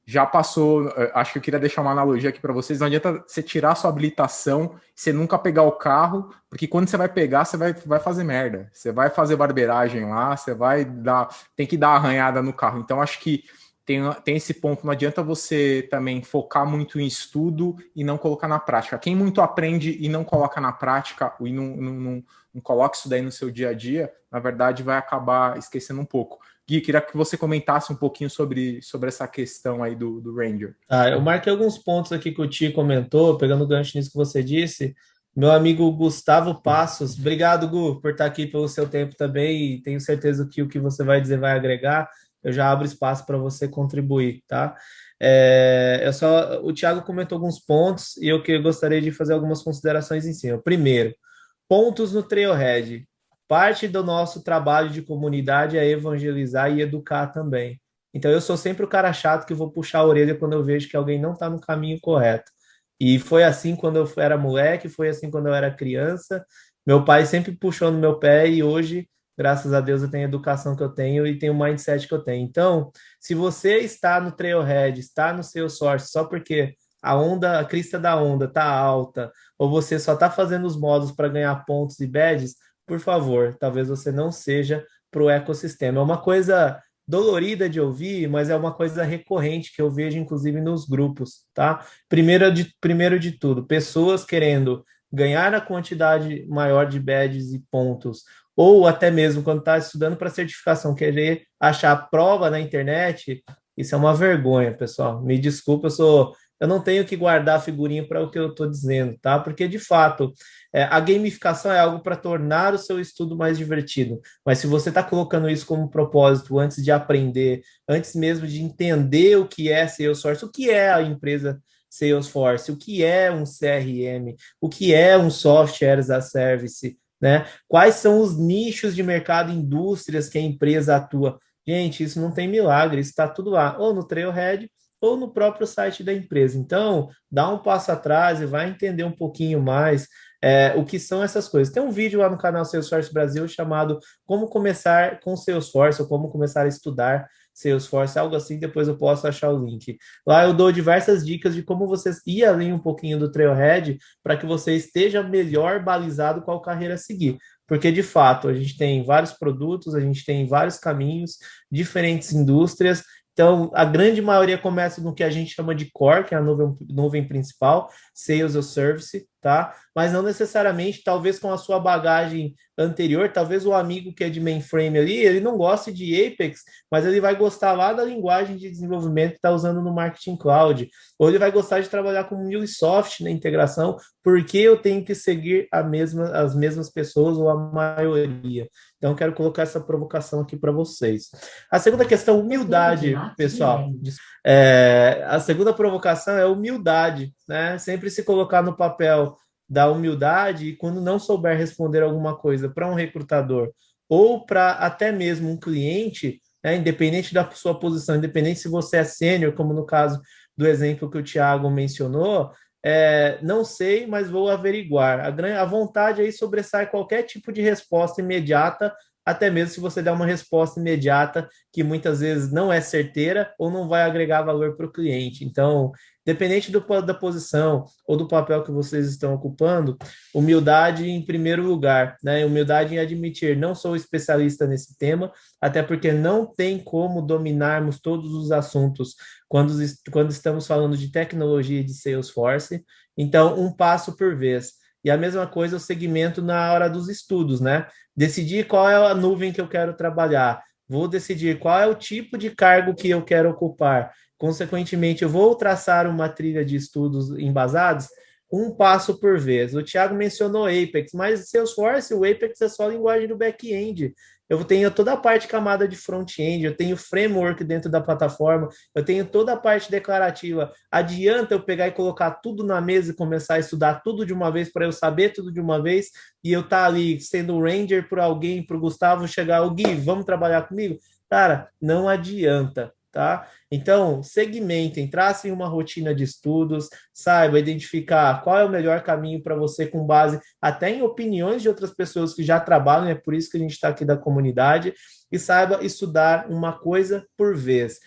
já passou, acho que eu queria deixar uma analogia aqui para vocês, não adianta você tirar a sua habilitação, você nunca pegar o carro, porque quando você vai pegar, você vai fazer merda. Você vai fazer barbeiragem lá, tem que dar arranhada no carro. Então, acho que tem esse ponto, não adianta você também focar muito em estudo e não colocar na prática. Quem muito aprende e não coloca na prática, e não coloca isso daí no seu dia a dia, na verdade vai acabar esquecendo um pouco. Gui, queria que você comentasse um pouquinho sobre essa questão aí do Ranger. Eu marquei alguns pontos aqui que o Ti comentou, pegando o gancho nisso que você disse. Meu amigo Gustavo Passos, obrigado, Gu, por estar aqui pelo seu tempo também, e tenho certeza que o que você vai dizer vai agregar. Eu já abro espaço para você contribuir, tá? O Thiago comentou alguns pontos e eu gostaria de fazer algumas considerações em cima. Primeiro, pontos no Trailhead. Parte do nosso trabalho de comunidade é evangelizar e educar também. Então, eu sou sempre o cara chato que vou puxar a orelha quando eu vejo que alguém não está no caminho correto. E foi assim quando eu era moleque, foi assim quando eu era criança. Meu pai sempre puxou no meu pé e hoje, graças a Deus, eu tenho a educação que eu tenho e tenho o mindset que eu tenho. Então, se você está no Trailhead, está no Salesforce só porque a crista da onda está alta, ou você só está fazendo os módulos para ganhar pontos e badges, por favor, talvez você não seja para o ecossistema. É uma coisa dolorida de ouvir, mas é uma coisa recorrente que eu vejo, inclusive, nos grupos, tá? Primeiro de tudo, pessoas querendo ganhar a quantidade maior de badges e pontos, ou até mesmo quando está estudando para certificação, querer achar prova na internet, isso é uma vergonha, pessoal. Me desculpa, eu não tenho que guardar figurinha para o que eu estou dizendo, tá? Porque, de fato, a gamificação é algo para tornar o seu estudo mais divertido. Mas se você está colocando isso como propósito antes de aprender, antes mesmo de entender o que é Salesforce, o que é a empresa Salesforce, o que é um CRM, o que é um software as a service, né? Quais são os nichos de mercado, indústrias que a empresa atua? Gente, isso não tem milagre, isso está tudo lá, ou no Trailhead, ou no próprio site da empresa. Então, dá um passo atrás e vai entender um pouquinho mais o que são essas coisas. Tem um vídeo lá no canal Salesforce Brasil chamado Como Começar com Salesforce, ou Como Começar a Estudar Salesforce, algo assim, depois eu posso achar o link. Lá eu dou diversas dicas de como vocês ir além um pouquinho do Trailhead para que você esteja melhor balizado qual carreira seguir. Porque, de fato, a gente tem vários produtos, a gente tem vários caminhos, diferentes indústrias. Então, a grande maioria começa no que a gente chama de core, que é a nuvem principal, Sales ou Service, tá? Mas não necessariamente, talvez com a sua bagagem anterior, talvez o amigo que é de mainframe ali, ele não goste de Apex, mas ele vai gostar lá da linguagem de desenvolvimento que está usando no Marketing Cloud, ou ele vai gostar de trabalhar com MuleSoft na integração, porque eu tenho que seguir as mesmas pessoas ou a maioria. Então, quero colocar essa provocação aqui para vocês. A segunda questão, humildade, pessoal. A segunda provocação é humildade, né? Sempre se colocar no papel da humildade e quando não souber responder alguma coisa para um recrutador ou para até mesmo um cliente, né, independente da sua posição, independente se você é sênior, como no caso do exemplo que o Thiago mencionou, não sei, mas vou averiguar. A vontade aí sobressai qualquer tipo de resposta imediata, até mesmo se você der uma resposta imediata que muitas vezes não é certeira ou não vai agregar valor para o cliente. Então, dependente da posição ou do papel que vocês estão ocupando, humildade em primeiro lugar, né? Humildade em admitir, não sou especialista nesse tema, até porque não tem como dominarmos todos os assuntos quando estamos falando de tecnologia de Salesforce. Então, um passo por vez. E a mesma coisa o segmento na hora dos estudos, né? Decidir qual é a nuvem que eu quero trabalhar, vou decidir qual é o tipo de cargo que eu quero ocupar. Consequentemente, eu vou traçar uma trilha de estudos embasados, um passo por vez. O Thiago mencionou Apex, mas Salesforce, o Apex é só a linguagem do back-end. Eu tenho toda a parte camada de front-end, eu tenho framework dentro da plataforma, eu tenho toda a parte declarativa. Adianta eu pegar e colocar tudo na mesa e começar a estudar tudo de uma vez para eu saber tudo de uma vez e eu estar ali sendo ranger por alguém, para o Gustavo chegar, o Gui, vamos trabalhar comigo? Cara, não adianta. Tá? Então, segmentem, tracem uma rotina de estudos, saiba identificar qual é o melhor caminho para você com base até em opiniões de outras pessoas que já trabalham, é por isso que a gente está aqui da comunidade, e saiba estudar uma coisa por vez.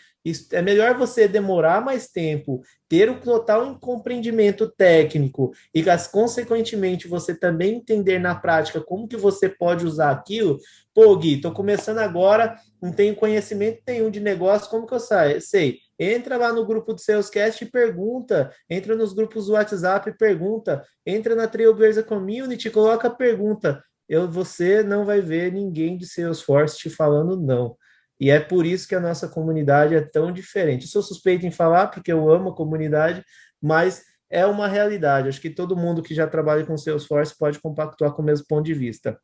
É melhor você demorar mais tempo, ter o total compreendimento técnico e, consequentemente, você também entender na prática como que você pode usar aquilo. Pô, Gui, estou começando agora, não tenho conhecimento nenhum de negócio, como que eu sei? Entra lá no grupo do Salescast e pergunta, entra nos grupos do WhatsApp e pergunta, entra na Trailblazer Community, coloca a pergunta. Você não vai ver ninguém de Salesforce te falando não. E é por isso que a nossa comunidade é tão diferente. Eu sou suspeito em falar, porque eu amo a comunidade, mas é uma realidade. Acho que todo mundo que já trabalha com Salesforce pode compactuar com o mesmo ponto de vista.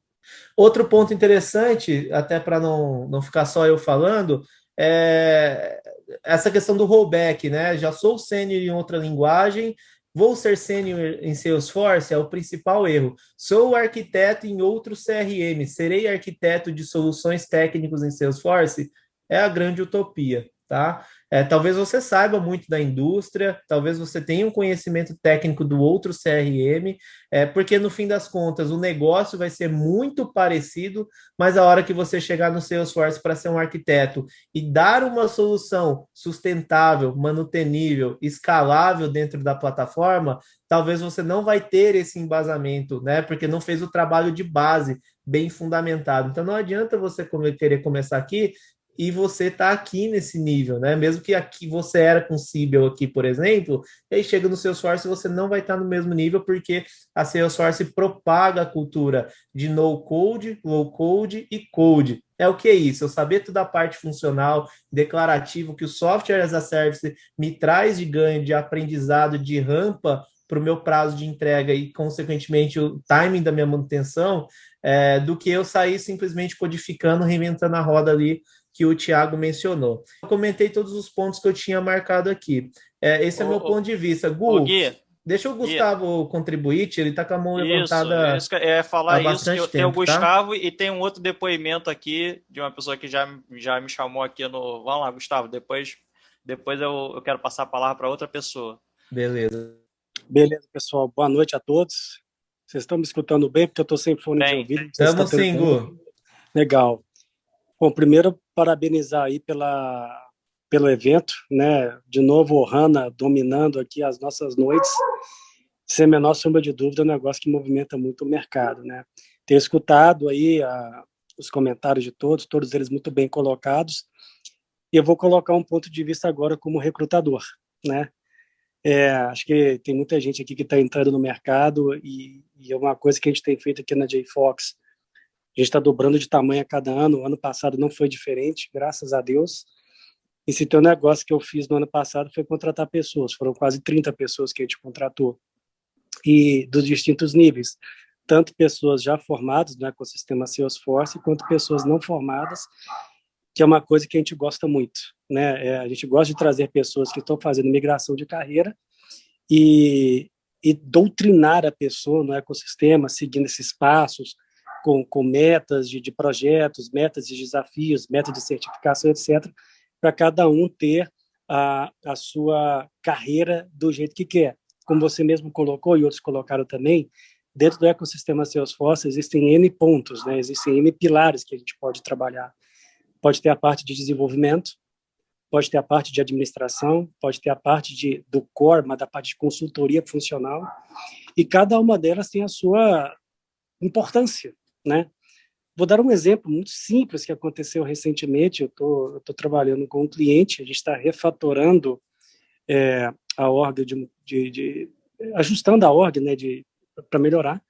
Outro ponto interessante, até para não ficar só eu falando, é essa questão do rollback, né? Já sou sênior em outra linguagem, vou ser sênior em Salesforce, é o principal erro. Sou arquiteto em outro CRM, serei arquiteto de soluções técnicas em Salesforce? É a grande utopia, tá? Talvez você saiba muito da indústria, talvez você tenha um conhecimento técnico do outro CRM, porque no fim das contas o negócio vai ser muito parecido, mas a hora que você chegar no Salesforce para ser um arquiteto e dar uma solução sustentável, manutenível, escalável dentro da plataforma, talvez você não vai ter esse embasamento, né? Porque não fez o trabalho de base bem fundamentado. Então não adianta você querer começar aqui e você está aqui nesse nível, né? Mesmo que aqui você era com Siebel aqui, por exemplo, e aí chega no Salesforce e você não vai estar no mesmo nível, porque a Salesforce propaga a cultura de no-code, low-code e code. É o que é isso? Eu saber toda a parte funcional, declarativo, que o software as a service me traz de ganho, de aprendizado, de rampa para o meu prazo de entrega e, consequentemente, o timing da minha manutenção, do que eu sair simplesmente codificando, reinventando a roda ali que o Thiago mencionou. Eu comentei todos os pontos que eu tinha marcado aqui. Esse é meu ponto de vista. Gu, Gui, deixa o Gustavo contribuir, ele está com a mão levantada isso é falar há isso, bastante que tem o tempo, tá? Gustavo e tem um outro depoimento aqui de uma pessoa que já me chamou aqui no... Vamos lá, Gustavo, depois eu quero passar a palavra para outra pessoa. Beleza. Beleza, pessoal. Boa noite a todos. Vocês estão me escutando bem? Porque eu estou sem fone de ouvido. Estamos sim, Gu. Legal. Bom, primeiro, parabenizar aí pelo evento, né? De novo, o Hana dominando aqui as nossas noites. Sem a menor sombra de dúvida, é um negócio que movimenta muito o mercado, né? Ter escutado aí os comentários de todos eles muito bem colocados. E eu vou colocar um ponto de vista agora como recrutador, né? Acho que tem muita gente aqui que está entrando no mercado e é uma coisa que a gente tem feito aqui na JFox. A gente está dobrando de tamanho a cada ano. O ano passado não foi diferente, graças a Deus. E se tem um negócio que eu fiz no ano passado foi contratar pessoas. Foram quase 30 pessoas que a gente contratou. E dos distintos níveis. Tanto pessoas já formadas no ecossistema Salesforce, quanto pessoas não formadas, que é uma coisa que a gente gosta muito, né? A gente gosta de trazer pessoas que estão fazendo migração de carreira e doutrinar a pessoa no ecossistema, seguindo esses passos, com metas de projetos, metas de desafios, metas de certificação, etc., para cada um ter a sua carreira do jeito que quer. Como você mesmo colocou e outros colocaram também, dentro do ecossistema Salesforce existem N pontos, né? Existem N pilares que a gente pode trabalhar. Pode ter a parte de desenvolvimento, pode ter a parte de administração, pode ter a parte do core, mas da parte de consultoria funcional, e cada uma delas tem a sua importância, né? Vou dar um exemplo muito simples que aconteceu recentemente. Eu tô trabalhando com um cliente, a gente está refatorando a org, ajustando a org, né, para melhorar,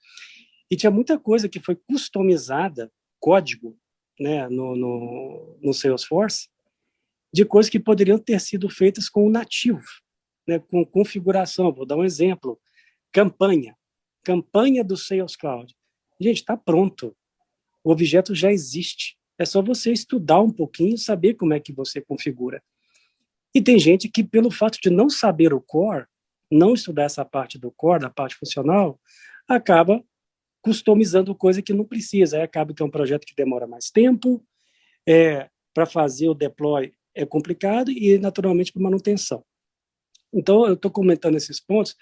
e tinha muita coisa que foi customizada, código, né, no Salesforce, de coisas que poderiam ter sido feitas com o nativo, né, com configuração. Vou dar um exemplo. Campanha do Sales Cloud. Gente, está pronto. O objeto já existe. É só você estudar um pouquinho e saber como é que você configura. E tem gente que, pelo fato de não saber o core, não estudar essa parte do core, da parte funcional, acaba customizando coisa que não precisa. Aí acaba que é um projeto que demora mais tempo, para fazer o deploy é complicado e, naturalmente, para manutenção. Então, eu estou comentando esses pontos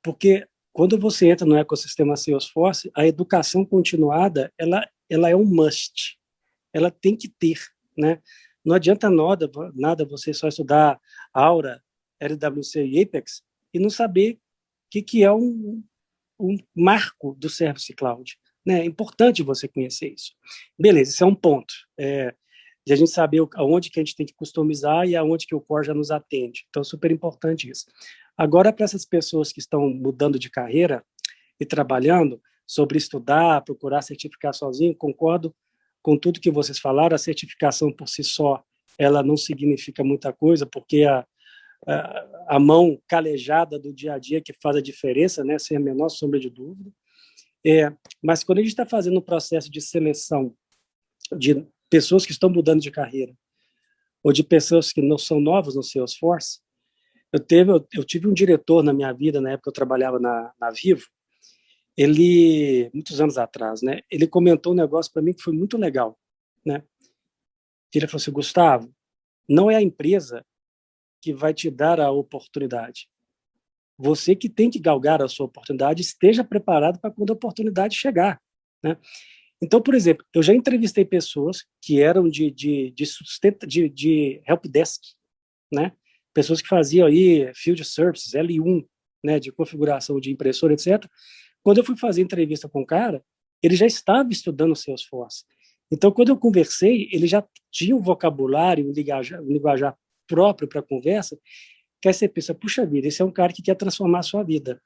porque quando você entra no ecossistema Salesforce, a educação continuada ela é um must. Ela tem que ter, né? Não adianta nada você só estudar Aura, LWC e Apex e não saber o que é um marco do Service Cloud, né? É importante você conhecer isso. Beleza, esse é um ponto. De a gente saber aonde que a gente tem que customizar e aonde que o core já nos atende. Então, super importante isso. Agora, para essas pessoas que estão mudando de carreira e trabalhando, sobre estudar, procurar certificar sozinho, concordo com tudo que vocês falaram. A certificação por si só, ela não significa muita coisa, porque a mão calejada do dia a dia que faz a diferença, né, sem a menor sombra de dúvida. Mas quando a gente está fazendo um processo de seleção de pessoas que estão mudando de carreira, ou de pessoas que não são novas no Salesforce, eu tive um diretor na minha vida, na época que eu trabalhava na Vivo, ele, muitos anos atrás, né, ele comentou um negócio para mim que foi muito legal, né? Ele falou assim: Gustavo, não é a empresa que vai te dar a oportunidade. Você que tem que galgar a sua oportunidade, esteja preparado para quando a oportunidade chegar, né? Então, por exemplo, eu já entrevistei pessoas que eram de helpdesk, né? Pessoas que faziam aí field services, L1, né, de configuração de impressora, etc. Quando eu fui fazer entrevista com o cara, ele já estava estudando o Salesforce. Então, quando eu conversei, ele já tinha um vocabulário, um linguajar próprio para a conversa, que aí você pensa, puxa vida, esse é um cara que quer transformar a sua vida.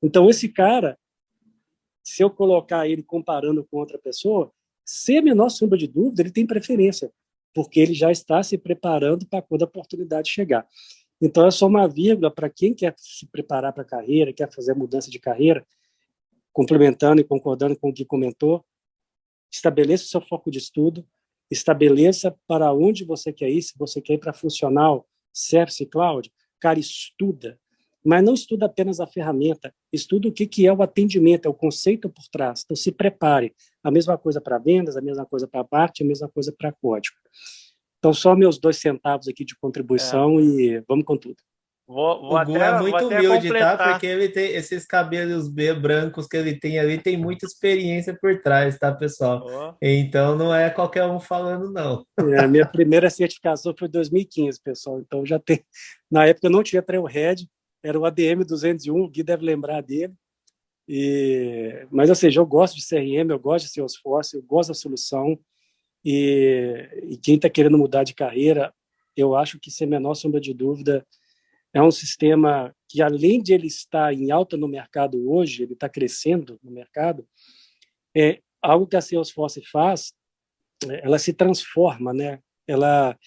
Então, esse cara, se eu colocar ele comparando com outra pessoa, sem a menor sombra de dúvida, ele tem preferência, porque ele já está se preparando para quando a oportunidade chegar. Então, é só uma vírgula para quem quer se preparar para a carreira, quer fazer mudança de carreira, complementando e concordando com o que comentou, estabeleça o seu foco de estudo, estabeleça para onde você quer ir, se você quer ir para funcional, Service Cloud, cara, estuda, mas não estuda apenas a ferramenta, estuda o que é o atendimento, é o conceito por trás, então se prepare. A mesma coisa para vendas, a mesma coisa para marketing, a mesma coisa para código. Então, só meus 2 centavos aqui de contribuição e vamos com tudo. O Gu é muito humilde, tá? Porque ele tem esses cabelos brancos que ele tem ali, tem muita experiência por trás, tá, pessoal? Então, não é qualquer um falando, não. A minha primeira certificação foi em 2015, pessoal. Então, já tem... Na época, eu não tinha Trailhead, era o ADM 201, o Gui deve lembrar dele. Mas, ou seja, eu gosto de CRM, eu gosto de Salesforce, eu gosto da solução. E quem está querendo mudar de carreira, eu acho que, sem a menor sombra de dúvida, é um sistema que, além de ele estar em alta no mercado hoje, ele está crescendo no mercado, é algo que a Salesforce faz, ela se transforma, né? Ela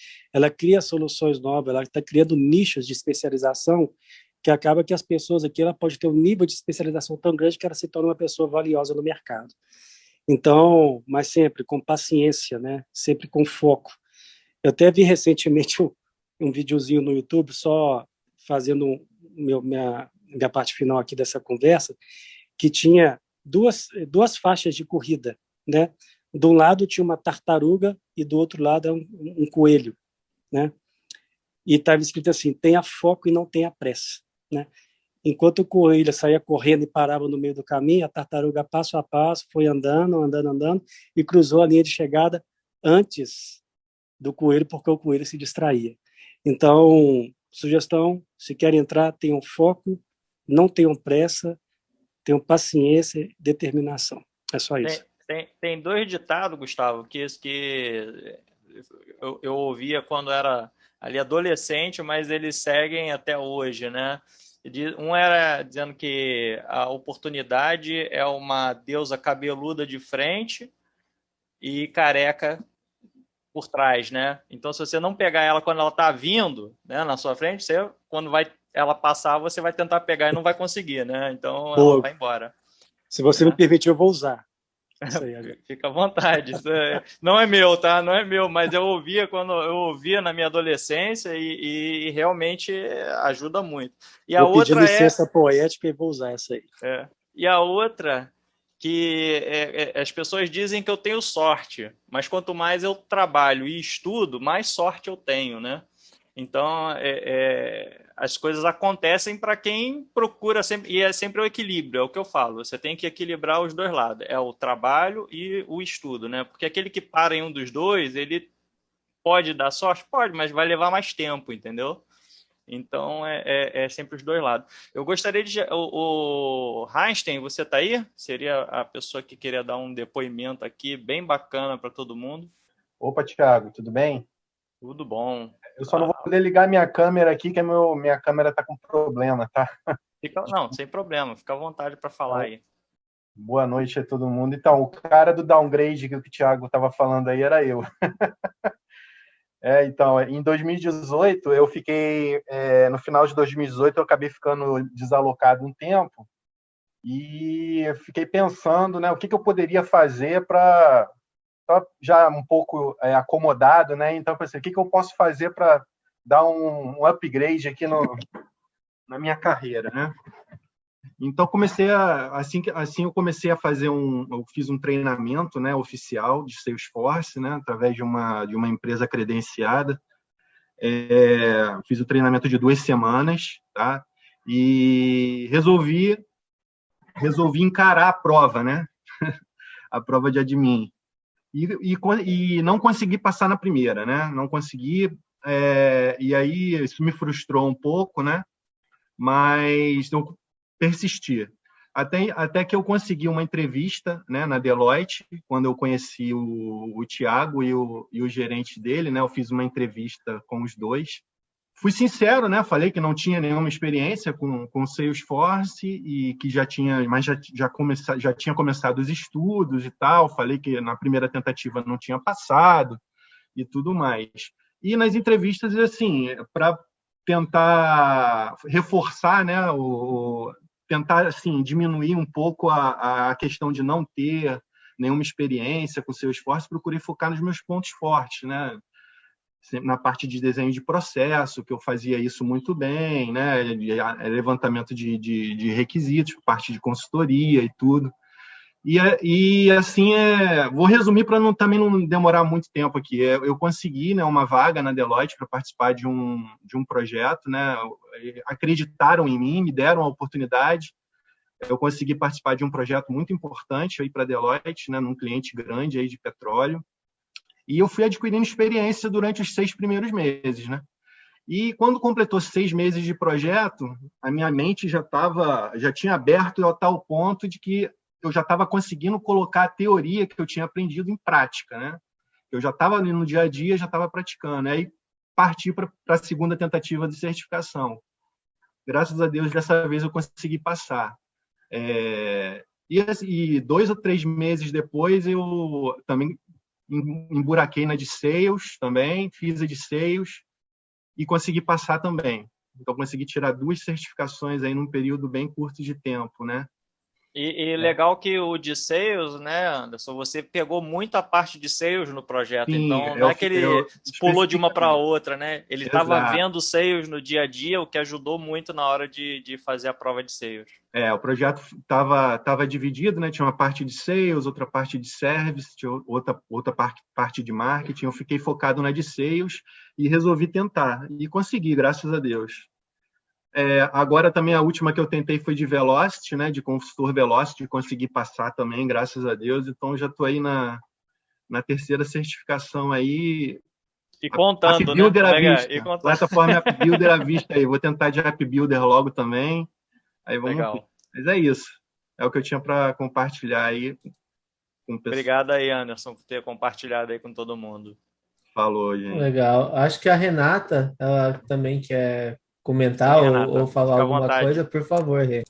cria soluções novas, ela está criando nichos de especialização que acaba que as pessoas aqui, ela pode ter um nível de especialização tão grande que ela se torna uma pessoa valiosa no mercado. Então, mas sempre com paciência, né? Sempre com foco. Eu até vi recentemente um videozinho no YouTube, só fazendo minha parte final aqui dessa conversa, que tinha duas faixas de corrida, né? De um lado tinha uma tartaruga e do outro lado um coelho, né? E estava escrito assim, tenha foco e não tenha pressa, né? Enquanto o coelho saía correndo e parava no meio do caminho, a tartaruga, passo a passo, foi andando e cruzou a linha de chegada antes do coelho, porque o coelho se distraía. Então, sugestão, se querem entrar, tenham foco, não tenham pressa, tenham paciência e determinação. É só isso. Tem 2 ditados, Gustavo, que eu ouvia quando era ali adolescente, mas eles seguem até hoje, né? Um era dizendo que a oportunidade é uma deusa cabeluda de frente e careca por trás, né? Então, se você não pegar ela quando ela está vindo, né, na sua frente, quando ela passar, você vai tentar pegar e não vai conseguir, né? Então, ela vai embora. Se você me permitir, eu vou usar. Fica à vontade. Não é meu, tá? Não é meu, mas eu ouvia na minha adolescência e realmente ajuda muito. E vou pedir licença poética e vou usar essa aí. E a outra, que as pessoas dizem que eu tenho sorte, mas quanto mais eu trabalho e estudo, mais sorte eu tenho, né? Então, as coisas acontecem para quem procura sempre, e é sempre o equilíbrio, é o que eu falo, você tem que equilibrar os 2 lados, é o trabalho e o estudo, né? Porque aquele que para em um dos 2, ele pode dar sorte? Pode, mas vai levar mais tempo, entendeu? Então, é sempre os 2 lados. Eu gostaria de... O Einstein, você está aí? Seria a pessoa que queria dar um depoimento aqui, bem bacana para todo mundo. Opa, Thiago, tudo bem? Tudo bom. Eu só não vou poder ligar minha câmera aqui, que minha câmera está com problema, tá? Não, sem problema. Fica à vontade para falar aí. Boa noite a todo mundo. Então, o cara do downgrade que o Thiago estava falando aí era eu. Então, em 2018, eu fiquei... no final de 2018, eu acabei ficando desalocado um tempo e eu fiquei pensando, né, o que eu poderia fazer para... já um pouco acomodado, né? Então, pensei, o que eu posso fazer para dar um upgrade aqui na minha carreira, né? Então, assim eu comecei a fazer eu fiz um treinamento, né, oficial de Salesforce, né, através de uma empresa credenciada. Fiz o treinamento de 2 semanas, tá? E resolvi encarar a prova, né? A prova de admin. E não consegui passar na primeira, né? Não consegui, e aí isso me frustrou um pouco, né? Mas eu persisti. Até que eu consegui uma entrevista, né, na Deloitte, quando eu conheci o Thiago e o gerente dele, né, eu fiz uma entrevista com os dois. Fui sincero, né, falei que não tinha nenhuma experiência com Salesforce e que já tinha começado os estudos e tal. Falei que na primeira tentativa não tinha passado e tudo mais. E nas entrevistas, assim, para tentar reforçar, né, tentar assim, diminuir um pouco a questão de não ter nenhuma experiência com Salesforce, procurei focar nos meus pontos fortes, né? Na parte de desenho de processo, que eu fazia isso muito bem, né? Levantamento de requisitos, parte de consultoria e tudo. E assim, vou resumir para também não demorar muito tempo aqui. Eu consegui, né, uma vaga na Deloitte para participar de um projeto, né? Acreditaram em mim, me deram a oportunidade. Eu consegui participar de um projeto muito importante para a Deloitte, né, num cliente grande aí de petróleo. E eu fui adquirindo experiência durante os 6 primeiros meses, né? E quando completou 6 meses de projeto, a minha mente já tinha aberto a tal ponto de que eu já estava conseguindo colocar a teoria que eu tinha aprendido em prática, né? Eu já estava ali no dia a dia, já estava praticando. Aí parti para a segunda tentativa de certificação. Graças a Deus, dessa vez eu consegui passar. E 2 ou 3 meses depois, eu também emburaquei na de Sales também, fiz a de Sales e consegui passar também. Então, consegui tirar 2 certificações aí num período bem curto de tempo, né? E legal que o de Sales, né, Anderson, você pegou muita parte de Sales no projeto. Sim, então não é que ele pulou de uma para outra, né? Ele estava vendo Sales no dia a dia, o que ajudou muito na hora de fazer a prova de Sales. O projeto estava dividido, né? Tinha uma parte de Sales, outra parte de Service, tinha outra parte de Marketing. Eu fiquei focado na de Sales e resolvi tentar. E consegui, graças a Deus. Agora também a última que eu tentei foi de Velocity, né, de consultor Velocity, consegui passar também, graças a Deus. Então já estou aí na 3ª certificação aí. E contando, App Builder né? à vista. Plataforma App Builder à vista aí. Vou tentar de App Builder logo também. Aí vamos ver. Mas é isso. É o que eu tinha para compartilhar aí com o pessoal. Obrigado aí, Anderson, por ter compartilhado aí com todo mundo. Falou, gente. Legal. Acho que a Renata, ela também quer comentar. Sim, ou falar alguma coisa, por favor, Rê.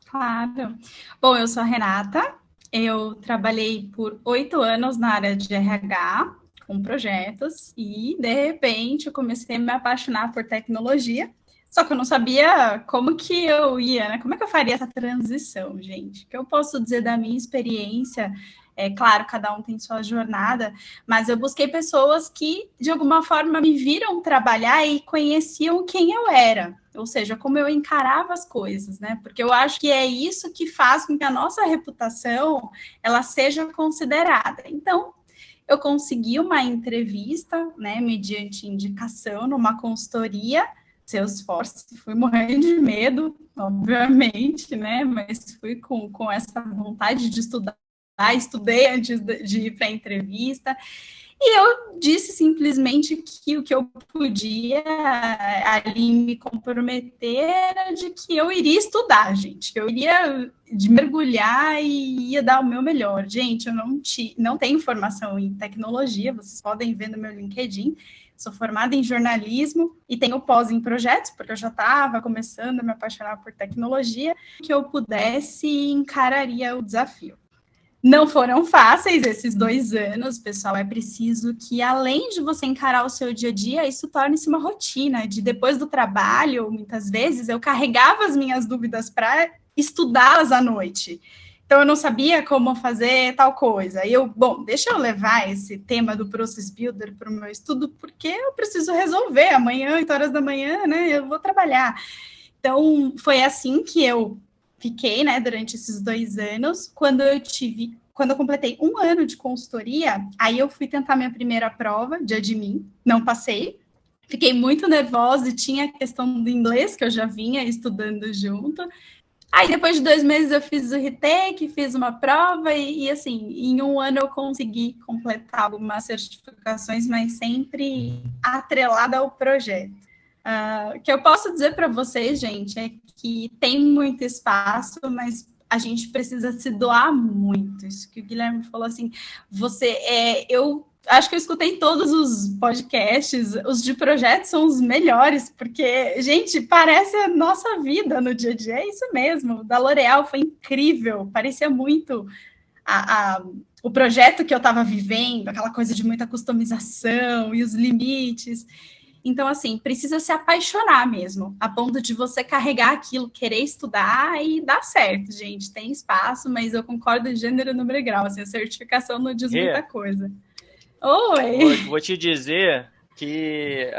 Claro. Bom, eu sou a Renata, eu trabalhei por 8 anos na área de RH, com projetos, e de repente eu comecei a me apaixonar por tecnologia, só que eu não sabia como que eu ia, né? Como é que eu faria essa transição, gente? O que eu posso dizer da minha experiência? Claro, cada um tem sua jornada, mas eu busquei pessoas que, de alguma forma, me viram trabalhar e conheciam quem eu era, ou seja, como eu encarava as coisas, né? Porque eu acho que é isso que faz com que a nossa reputação, ela seja considerada. Então, eu consegui uma entrevista, né, mediante indicação, numa consultoria Salesforce, fui morrendo de medo, obviamente, né, mas fui com essa vontade de estudar. Estudei antes de ir para a entrevista e eu disse simplesmente que o que eu podia ali me comprometer era de que eu iria estudar, gente, que eu iria mergulhar e ia dar o meu melhor. Gente, eu não tenho formação em tecnologia, vocês podem ver no meu LinkedIn, sou formada em jornalismo e tenho pós em projetos, porque eu já estava começando a me apaixonar por tecnologia, que eu pudesse encararia o desafio. Não foram fáceis esses 2 anos, pessoal. É preciso que, além de você encarar o seu dia a dia, isso torne-se uma rotina. De depois do trabalho, muitas vezes, eu carregava as minhas dúvidas para estudá-las à noite. Então, eu não sabia como fazer tal coisa. E deixa eu levar esse tema do Process Builder para o meu estudo, porque eu preciso resolver. Amanhã, 8 horas da manhã, né, eu vou trabalhar. Então, foi assim que eu fiquei, né, durante esses 2 anos. Quando eu completei 1 ano de consultoria, aí eu fui tentar minha primeira prova de admin, não passei, fiquei muito nervosa e tinha a questão do inglês, que eu já vinha estudando junto. Aí, depois de 2 meses, eu fiz o retake, fiz uma prova e assim, em 1 ano eu consegui completar algumas certificações, mas sempre atrelada ao projeto. O que eu posso dizer para vocês, gente, é que tem muito espaço, mas a gente precisa se doar muito. Isso que o Guilherme falou assim, eu acho que eu escutei todos os podcasts, os de projetos são os melhores, porque, gente, parece a nossa vida no dia a dia, é isso mesmo. O da L'Oréal foi incrível, parecia muito o projeto que eu estava vivendo, aquela coisa de muita customização e os limites. Então, assim, precisa se apaixonar mesmo, a ponto de você carregar aquilo, querer estudar e dar certo, gente. Tem espaço, mas eu concordo em gênero, número e grau. Assim, a certificação não diz muita coisa. Oi! Vou te dizer que,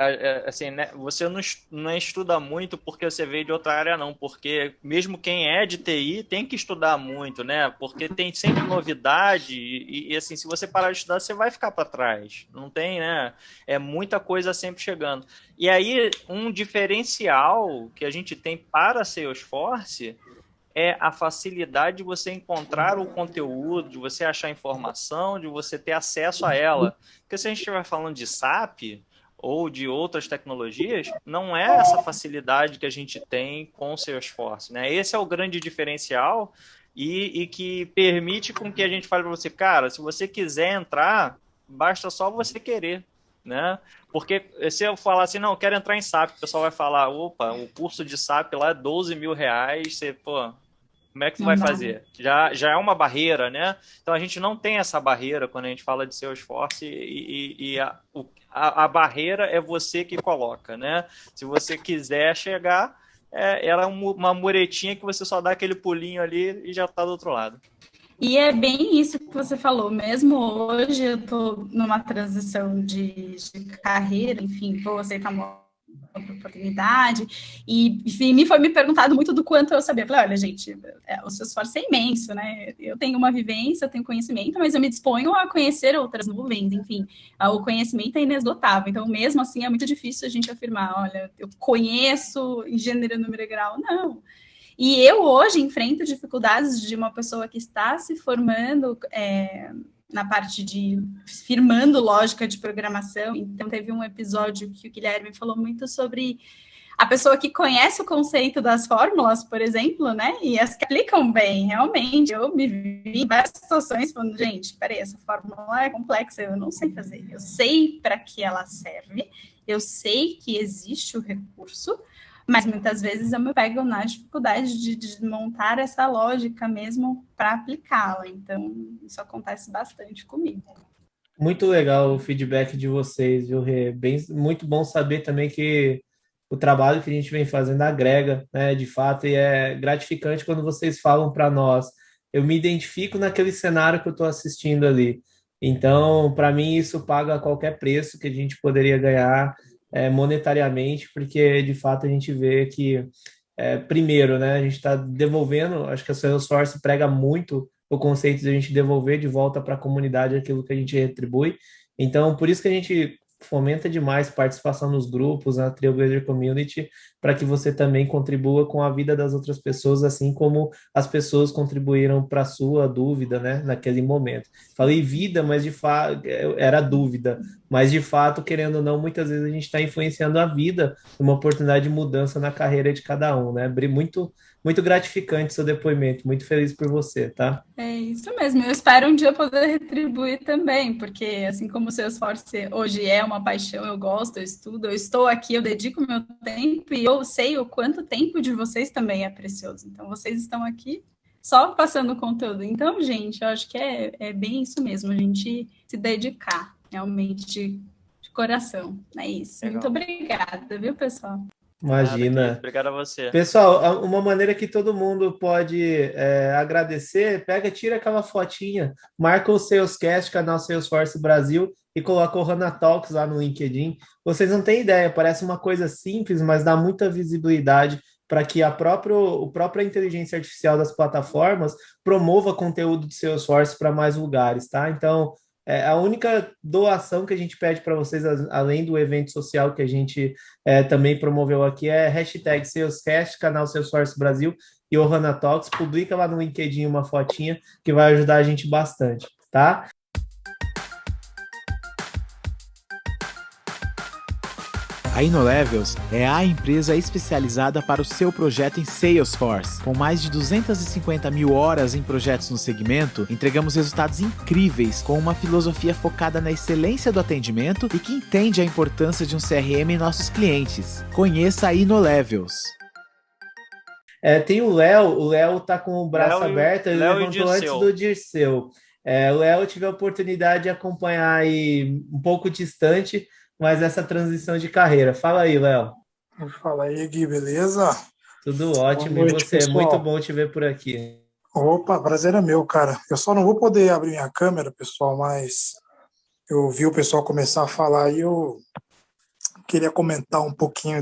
assim, né, você não estuda muito porque você veio de outra área, não. Porque mesmo quem é de TI tem que estudar muito, né? Porque tem sempre novidade e assim, se você parar de estudar, você vai ficar para trás. Não tem, né? É muita coisa sempre chegando. E aí, um diferencial que a gente tem para Salesforce é a facilidade de você encontrar o conteúdo, de você achar informação, de você ter acesso a ela. Porque se a gente estiver falando de SAP ou de outras tecnologias, não é essa facilidade que a gente tem com o Salesforce, né? Esse é o grande diferencial e que permite com que a gente fale para você, cara, se você quiser entrar, basta só você querer, né? Porque se eu falar assim, não, eu quero entrar em SAP, o pessoal vai falar, opa, o curso de SAP lá é R$12 mil, você, pô, como é que tu vai fazer? Já é uma barreira, né? Então a gente não tem essa barreira quando a gente fala de Salesforce e a barreira é você que coloca, né? Se você quiser chegar, ela é uma muretinha que você só dá aquele pulinho ali e já está do outro lado. E é bem isso que você falou, mesmo hoje eu estou numa transição de carreira, enfim, vou aceitar uma oportunidade, e enfim, me foi me perguntado muito do quanto eu sabia. Eu falei, olha, gente, o seu esforço é imenso, né? Eu tenho uma vivência, eu tenho conhecimento, mas eu me disponho a conhecer outras nuvens, enfim, o conhecimento é inesgotável, então mesmo assim é muito difícil a gente afirmar, olha, eu conheço em gênero, número e grau, não. E eu hoje enfrento dificuldades de uma pessoa que está se formando na parte de firmando lógica de programação. Então, teve um episódio que o Guilherme falou muito sobre a pessoa que conhece o conceito das fórmulas, por exemplo, né? E as que aplicam bem, realmente. Eu me vi em várias situações falando, gente, peraí, essa fórmula é complexa, eu não sei fazer. Eu sei para que ela serve, eu sei que existe o recurso, mas muitas vezes eu me pego na dificuldade de montar essa lógica mesmo para aplicá-la. Então, isso acontece bastante comigo. Muito legal o feedback de vocês, viu, Rê? Muito bom saber também que o trabalho que a gente vem fazendo agrega, né, de fato, e é gratificante quando vocês falam para nós. Eu me identifico naquele cenário que eu estou assistindo ali. Então, para mim, isso paga qualquer preço que a gente poderia ganhar monetariamente, porque de fato a gente vê que, primeiro, né, a gente está devolvendo, acho que a Salesforce prega muito o conceito de a gente devolver de volta para a comunidade aquilo que a gente retribui. Então, por isso que a gente fomenta demais participação nos grupos, na Trailblazer Community, para que você também contribua com a vida das outras pessoas, assim como as pessoas contribuíram para a sua dúvida, né, naquele momento. Falei vida, mas de fato era dúvida, mas de fato, querendo ou não, muitas vezes a gente está influenciando a vida, uma oportunidade de mudança na carreira de cada um, né? Muito gratificante seu depoimento, muito feliz por você, tá? É isso mesmo, eu espero um dia poder retribuir também, porque assim como o Salesforce hoje é uma paixão, eu gosto, eu estudo, eu estou aqui, eu dedico meu tempo e eu sei o quanto tempo de vocês também é precioso. Então, vocês estão aqui só passando conteúdo. Então, gente, eu acho que é bem isso mesmo, a gente se dedicar realmente de coração, é isso. Legal. Muito obrigada, viu, pessoal? Imagina. Obrigado a você. Pessoal, uma maneira que todo mundo pode agradecer, tira aquela fotinha, marca o Salescast, canal Salesforce Brasil, e coloca o HANA Talks lá no LinkedIn. Vocês não têm ideia, parece uma coisa simples, mas dá muita visibilidade para que a própria inteligência artificial das plataformas promova conteúdo de Salesforce para mais lugares, tá? Então, a única doação que a gente pede para vocês, além do evento social que a gente também promoveu aqui, é hashtag Salescast, canal Salesforce Brasil e o HANA Talks. Publica lá no LinkedIn uma fotinha que vai ajudar a gente bastante, tá? A InnoLevels é a empresa especializada para o seu projeto em Salesforce. Com mais de 250 mil horas em projetos no segmento, entregamos resultados incríveis com uma filosofia focada na excelência do atendimento e que entende a importância de um CRM em nossos clientes. Conheça a InnoLevels. Tem o Léo tá com o braço aberto, ele levantou antes do Dirceu. O Léo, eu tive a oportunidade de acompanhar aí um pouco distante, mas essa transição de carreira. Fala aí, Léo. Fala aí, Gui, beleza? Tudo ótimo, Boa noite, e você? pessoal. Muito bom te ver por aqui. Opa, prazer é meu, cara. Eu só não vou poder abrir minha câmera, pessoal, mas eu vi o pessoal começar a falar e eu queria comentar um pouquinho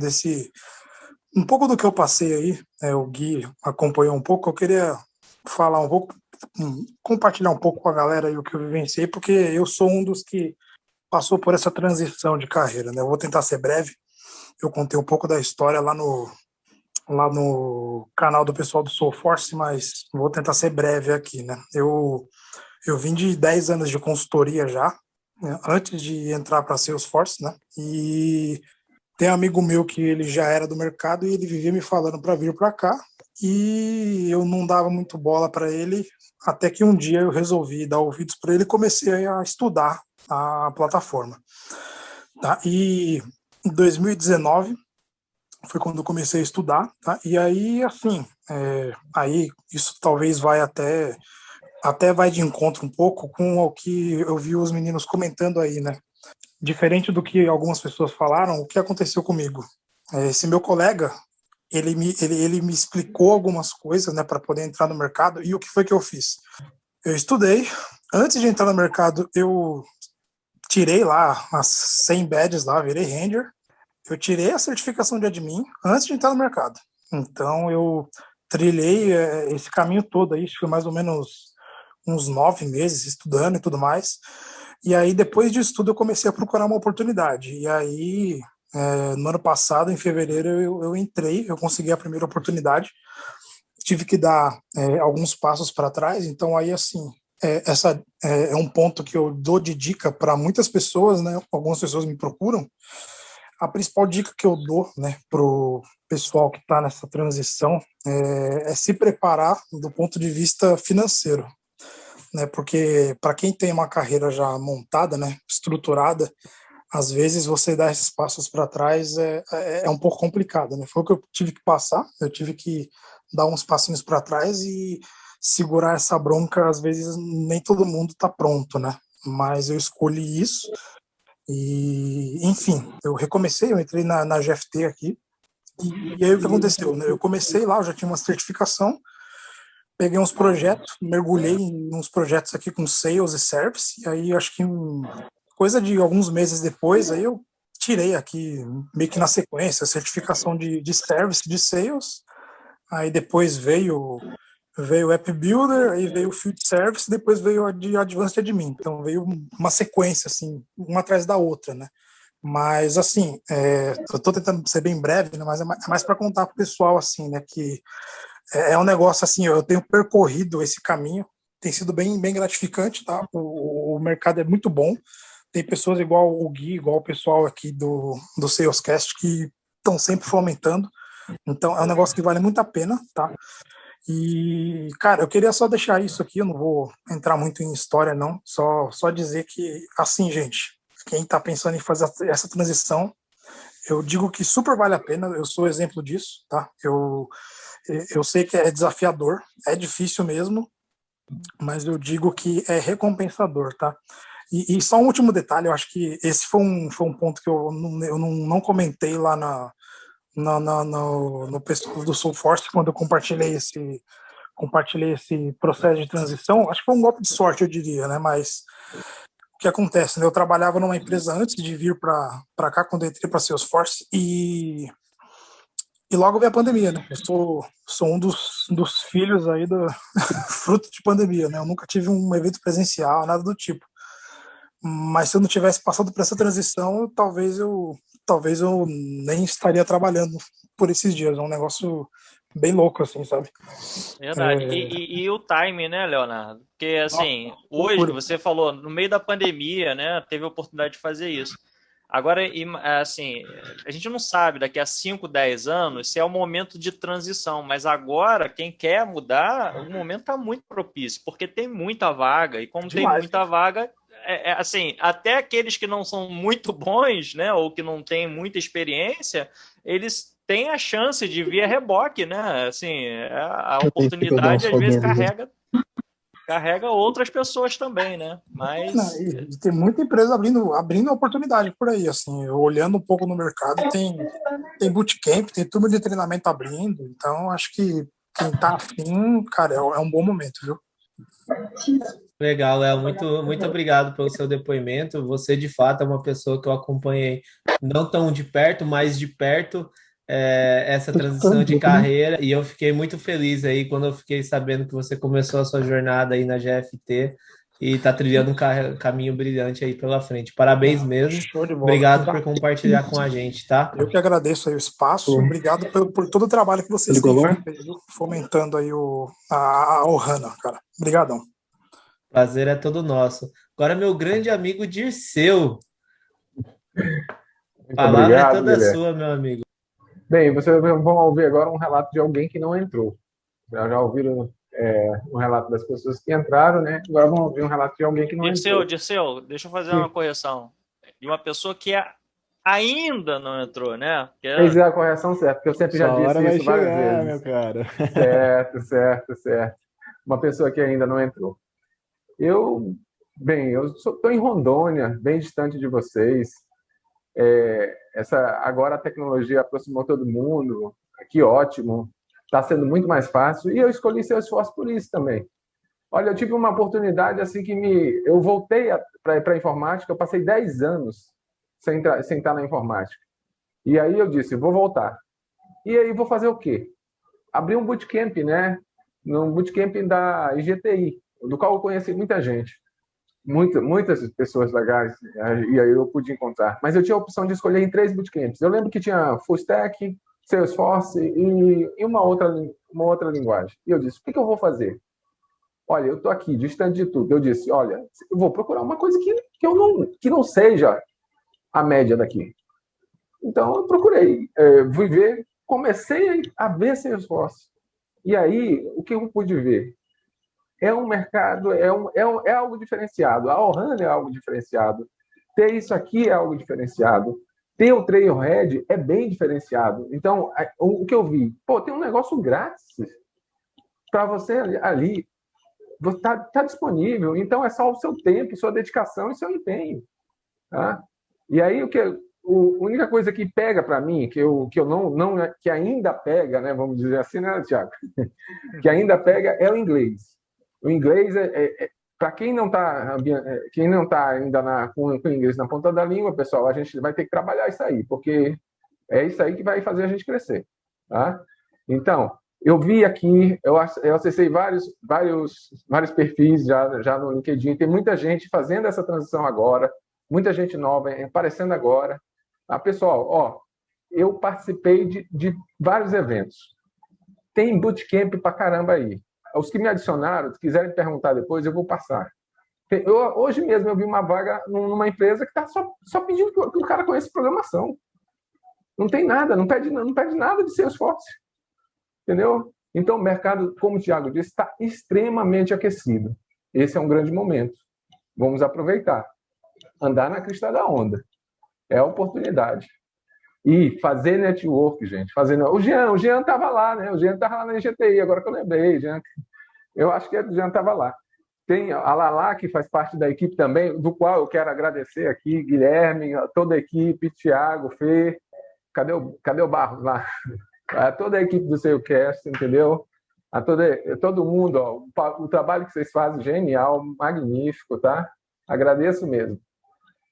um pouco do que eu passei aí, o Gui acompanhou um pouco, eu queria falar um pouco, compartilhar um pouco com a galera aí o que eu vivenciei, porque eu sou um dos que passou por essa transição de carreira, né? Eu vou tentar ser breve. Eu contei um pouco da história lá no canal do pessoal do Soulforce, mas vou tentar ser breve aqui, né? Eu vim de 10 anos de consultoria já, né? Antes de entrar para Salesforce, né? E tem um amigo meu que ele já era do mercado e ele vivia me falando para vir para cá e eu não dava muito bola para ele, até que um dia eu resolvi dar ouvidos para ele e comecei a estudar a plataforma. Tá? E em 2019 foi quando eu comecei a estudar, tá? E aí, assim, aí isso talvez até vai de encontro um pouco com o que eu vi os meninos comentando aí, né? Diferente do que algumas pessoas falaram, o que aconteceu comigo? Esse meu colega, ele me explicou algumas coisas, né, para poder entrar no mercado, e o que foi que eu fiz? Eu estudei, antes de entrar no mercado, eu tirei lá as 100 badges lá, virei Ranger, eu tirei a certificação de admin antes de entrar no mercado. Então, eu trilhei esse caminho todo aí, foi mais ou menos uns 9 meses estudando e tudo mais. E aí, depois disso tudo, eu comecei a procurar uma oportunidade. E aí, no ano passado, em fevereiro, eu entrei, eu consegui a primeira oportunidade. Tive que dar alguns passos para trás. Então, aí, assim, essa é um ponto que eu dou de dica para muitas pessoas, né? Algumas pessoas me procuram. A principal dica que eu dou, né, pro pessoal que está nessa transição é se preparar do ponto de vista financeiro, né? Porque para quem tem uma carreira já montada, né, estruturada, às vezes você dar esses passos para trás é um pouco complicado, né? Foi o que eu tive que passar. Eu tive que dar uns passinhos para trás e segurar essa bronca. Às vezes nem todo mundo está pronto, né? Mas eu escolhi isso e, enfim, eu recomecei, eu entrei na GFT aqui e aí o que aconteceu, né? Eu comecei lá, eu já tinha uma certificação, peguei uns projetos, mergulhei em uns projetos aqui com Sales e Service, e aí acho que coisa de alguns meses depois, aí eu tirei aqui, meio que na sequência, a certificação de Service, de Sales, aí depois veio o App Builder, aí veio o Field Service, depois veio a de Advanced Admin. Então veio uma sequência, assim, uma atrás da outra, né? Mas, assim, eu estou tentando ser bem breve, né? Mas é mais para contar para o pessoal, assim, né? Que é um negócio, assim, eu tenho percorrido esse caminho, tem sido bem, bem gratificante, tá? O mercado é muito bom. Tem pessoas igual o Gui, igual o pessoal aqui do Salescast que estão sempre fomentando. Então, é um negócio que vale muito a pena, tá? E, cara, eu queria só deixar isso aqui, eu não vou entrar muito em história, não. Só dizer que, assim, gente, quem está pensando em fazer essa transição, eu digo que super vale a pena, eu sou exemplo disso, tá? Eu sei que é desafiador, é difícil mesmo, mas eu digo que é recompensador, tá? E só um último detalhe, eu acho que esse foi um ponto que eu não comentei lá no pessoal do Soulforce, quando eu compartilhei esse processo de transição. Acho que foi um golpe de sorte, eu diria, né? Mas o que acontece, né? Eu trabalhava numa empresa antes de vir para cá, quando eu entrei para Salesforce, e logo veio a pandemia, né? Eu sou um dos filhos aí do fruto de pandemia, né? Eu nunca tive um evento presencial, nada do tipo. Mas se eu não tivesse passado por essa transição, talvez eu nem estaria trabalhando por esses dias. É um negócio bem louco, assim, sabe? Verdade. E o time, né, Leonardo? Porque, assim, hoje você falou, no meio da pandemia, né, teve a oportunidade de fazer isso. Agora, assim, a gente não sabe daqui a 5, 10 anos se é o momento de transição, mas agora, quem quer mudar, o momento está muito propício, porque tem muita vaga, e como tem muita vaga, assim, até aqueles que não são muito bons, né, ou que não têm muita experiência, eles têm a chance de vir a reboque, né? Assim, a oportunidade às vezes carrega outras pessoas também, né? Mas e tem muita empresa abrindo oportunidade por aí, assim, olhando um pouco no mercado, tem bootcamp, tem turma de treinamento abrindo, então acho que quem tá afim, cara, é um bom momento, viu? Legal, Léo, muito obrigado pelo seu depoimento. Você, de fato, é uma pessoa que eu acompanhei não tão de perto, mas de perto, essa transição de carreira, e eu fiquei muito feliz aí quando eu fiquei sabendo que você começou a sua jornada aí na GFT e está trilhando um caminho brilhante aí pela frente. Parabéns mesmo. Show de bola. Obrigado por compartilhar com a gente, tá? Eu que agradeço aí o espaço, obrigado por todo o trabalho que vocês têm feito, fomentando aí a Ohana, cara. Obrigadão. Prazer é todo nosso. Agora, meu grande amigo Dirceu. A palavra é toda sua, meu amigo. Bem, vocês vão ouvir agora um relato de alguém que não entrou. Já ouviram um relato das pessoas que entraram, né? Agora vamos ouvir um relato de alguém que não entrou. Dirceu, deixa eu fazer uma correção. De uma pessoa que ainda não entrou, né? Fez a correção certa, porque eu sempre já disse isso várias vezes. Meu cara. Certo. Uma pessoa que ainda não entrou. Eu estou em Rondônia, bem distante de vocês. Agora a tecnologia aproximou todo mundo, que ótimo, está sendo muito mais fácil, e eu escolhi Salesforce por isso também. Olha, eu tive uma oportunidade assim eu voltei para a informática, eu passei 10 anos sem estar na informática, e aí eu disse, vou voltar, e aí vou fazer o quê? Abri um bootcamp, né, num bootcamp da IGTI, do qual eu conheci muita gente. Muitas pessoas legais, e aí eu pude encontrar. Mas eu tinha a opção de escolher em 3 bootcamps. Eu lembro que tinha Full Stack, Salesforce e uma outra linguagem. E eu disse, o que eu vou fazer? Olha, eu estou aqui, distante de tudo. Eu disse, olha, eu vou procurar uma coisa que não seja a média daqui. Então, eu procurei, fui ver, comecei a ver Salesforce. E aí, o que eu pude ver? É um mercado, é algo diferenciado. A Ohana é algo diferenciado. Ter isso aqui é algo diferenciado. Ter o Trailhead é bem diferenciado. Então, o que eu vi? Tem um negócio grátis para você ali. Está disponível. Então, é só o seu tempo, sua dedicação e seu empenho. Tá? E aí, a única coisa que pega para mim, que ainda pega, né, vamos dizer assim, né, Thiago? Que ainda pega é o inglês. O inglês para quem não está ainda com o inglês na ponta da língua, pessoal, a gente vai ter que trabalhar isso aí, porque é isso aí que vai fazer a gente crescer, tá? Então, eu vi aqui, eu acessei vários perfis já no LinkedIn, tem muita gente fazendo essa transição agora, muita gente nova aparecendo agora. Pessoal, eu participei de vários eventos. Tem bootcamp pra caramba aí. Os que me adicionaram, se quiserem perguntar depois, eu vou passar. Hoje mesmo eu vi uma vaga numa empresa que está só pedindo que o cara conheça programação. Não tem nada, não pede nada de Salesforce. Entendeu? Então, o mercado, como o Thiago disse, está extremamente aquecido. Esse é um grande momento. Vamos aproveitar. Andar na crista da onda. É a oportunidade. E fazer network, gente. O Jean estava lá, né? O Jean estava lá na IGTI, agora que eu lembrei. Eu acho que o Jean estava lá. Tem a Lala, que faz parte da equipe também, do qual eu quero agradecer aqui, Guilherme, toda a equipe, Thiago, Fê. Cadê o Barros lá? A toda a equipe do Salescast, entendeu? A todo mundo, o trabalho que vocês fazem, genial, magnífico, tá? Agradeço mesmo.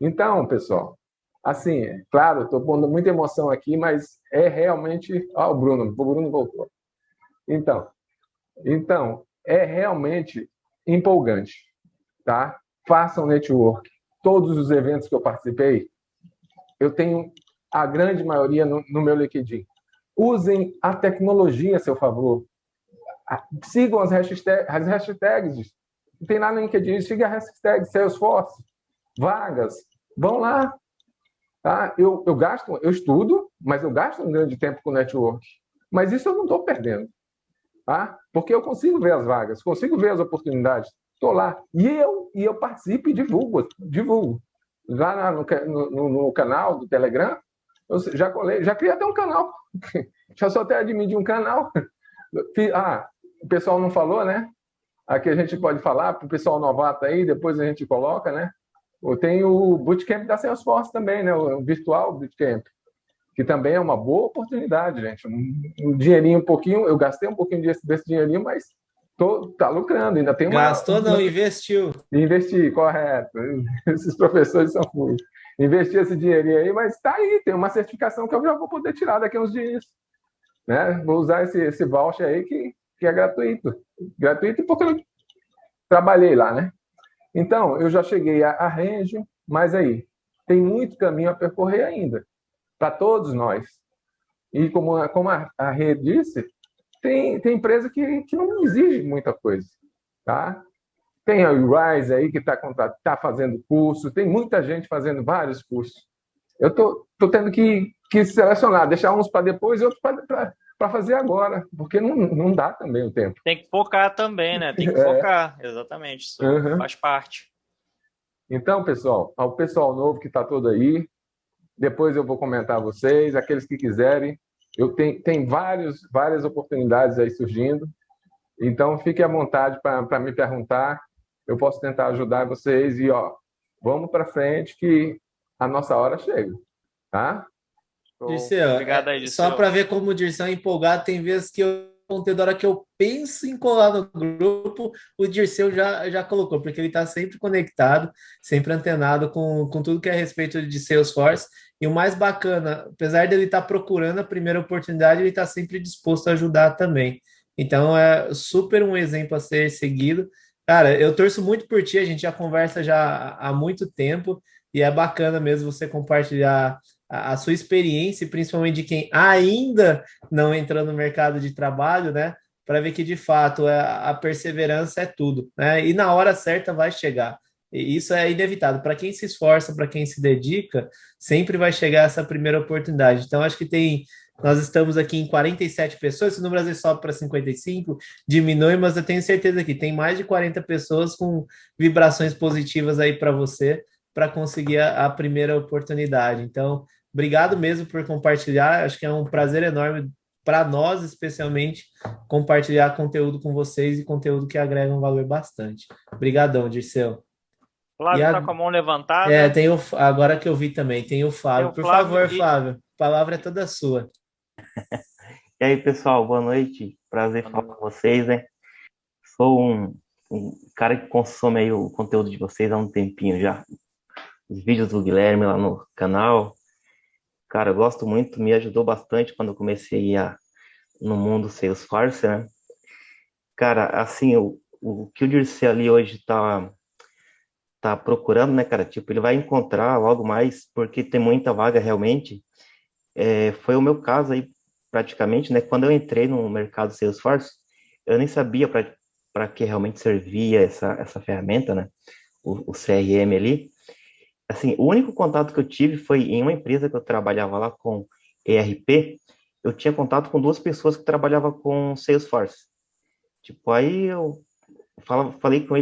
Então, pessoal, assim, claro, estou pondo muita emoção aqui, mas é realmente... o Bruno voltou. Então, é realmente empolgante, tá? Façam network. Todos os eventos que eu participei, eu tenho a grande maioria no meu LinkedIn. Usem a tecnologia a seu favor. Sigam as hashtags. Tem lá no LinkedIn, siga a hashtag Salesforce. Vagas. Vão lá. Tá? Eu estudo, mas eu gasto um grande tempo com network. Mas isso eu não estou perdendo. Tá? Porque eu consigo ver as vagas, consigo ver as oportunidades. Estou lá. E eu participo e divulgo. Lá no canal do Telegram, eu já criei até um canal. Já sou até admin de um canal. O pessoal não falou, né? Aqui a gente pode falar para o pessoal novato aí, depois a gente coloca, né? Tem o Bootcamp da Salesforce também, né? O virtual Bootcamp, que também é uma boa oportunidade, gente. Um dinheirinho, um pouquinho, eu gastei um pouquinho desse dinheirinho, mas tá lucrando, ainda tem uma... Gastou não, investiu. Investi, correto. Esses professores são fui. Investi esse dinheirinho aí, mas tá aí, tem uma certificação que eu já vou poder tirar daqui a uns dias. Né? Vou usar esse voucher aí que é gratuito. Gratuito porque eu trabalhei lá, né? Então, eu já cheguei a range, mas aí, tem muito caminho a percorrer ainda, para todos nós. E como a Rê disse, tem empresa que não exige muita coisa, tá? Tem a Rise aí que tá fazendo curso, tem muita gente fazendo vários cursos. Eu tô tendo que selecionar, deixar uns para depois e outros para fazer agora, porque não dá também o tempo. Tem que focar também, né? Tem que focar, exatamente. Isso faz parte. Então, pessoal, ao pessoal novo que está todo aí, depois eu vou comentar a vocês, aqueles que quiserem, tem várias oportunidades aí surgindo, então fiquem à vontade para me perguntar, eu posso tentar ajudar vocês e, vamos para frente que a nossa hora chega, tá? Dirceu, Obrigado aí, Dirceu. Só para ver como o Dirceu é empolgado, tem vezes que da hora que eu penso em colar no grupo, o Dirceu já colocou, porque ele está sempre conectado, sempre antenado com tudo que é a respeito de Salesforce. E o mais bacana, apesar dele estar procurando a primeira oportunidade, ele está sempre disposto a ajudar também. Então, é super um exemplo a ser seguido. Cara, eu torço muito por ti, a gente já conversa já há muito tempo, e é bacana mesmo você compartilhar a sua experiência, principalmente de quem ainda não entrou no mercado de trabalho, né? Para ver que de fato a perseverança é tudo, né? E na hora certa vai chegar. E isso é inevitável. Para quem se esforça, para quem se dedica, sempre vai chegar essa primeira oportunidade. Então, acho que nós estamos aqui em 47 pessoas, se no Brasil sobe para 55, diminui, mas eu tenho certeza que tem mais de 40 pessoas com vibrações positivas aí para você, para conseguir a primeira oportunidade. Então, obrigado mesmo por compartilhar. Acho que é um prazer enorme para nós, especialmente, compartilhar conteúdo com vocês e conteúdo que agrega um valor bastante. Obrigadão, Dirceu. Flávio está com a mão levantada. Agora que eu vi também, tem o Flávio. Por favor, Flávio, a palavra é toda sua. E aí, pessoal, boa noite. Prazer falar com vocês, né? Sou um cara que consome aí o conteúdo de vocês há um tempinho já. Os vídeos do Guilherme lá no canal. Cara, eu gosto muito, me ajudou bastante quando eu comecei no mundo Salesforce, né? Cara, assim, o que o Dirceu ali hoje tá procurando, né, cara? Tipo, ele vai encontrar logo mais, porque tem muita vaga realmente. Foi o meu caso aí, praticamente, né? Quando eu entrei no mercado Salesforce, eu nem sabia para que realmente servia essa ferramenta, né? O CRM ali. Assim, o único contato que eu tive foi em uma empresa que eu trabalhava lá com ERP, eu tinha contato com 2 pessoas que trabalhavam com Salesforce. Tipo, aí eu falei com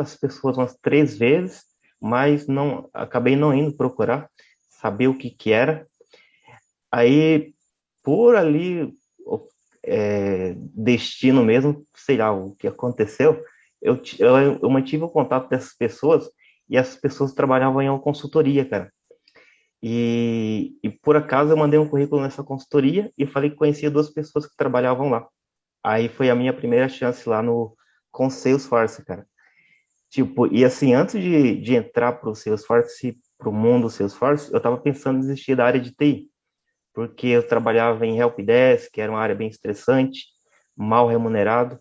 essas pessoas umas 3 vezes, mas acabei não indo procurar, saber o que era. Aí, por ali, destino mesmo, sei lá o que aconteceu, eu mantive o contato dessas pessoas, e essas pessoas trabalhavam em uma consultoria, cara. E por acaso eu mandei um currículo nessa consultoria e falei que conhecia 2 pessoas que trabalhavam lá. Aí foi a minha primeira chance lá com Salesforce, cara. Tipo, e assim, antes de entrar pro Salesforce, pro mundo Salesforce, eu tava pensando em desistir da área de TI, porque eu trabalhava em Helpdesk, que era uma área bem estressante, mal remunerado.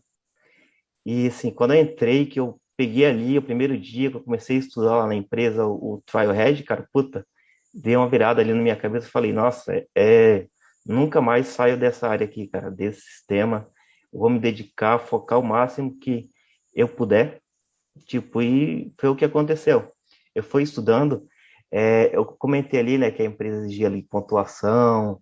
E assim, quando eu entrei, que eu peguei ali o primeiro dia que eu comecei a estudar lá na empresa o Trailhead, cara, puta, dei uma virada ali na minha cabeça e falei, nossa, nunca mais saio dessa área aqui, cara, desse sistema, eu vou me dedicar, focar o máximo que eu puder, tipo, e foi o que aconteceu. Eu fui estudando, Eu comentei ali, né, que a empresa exigia ali pontuação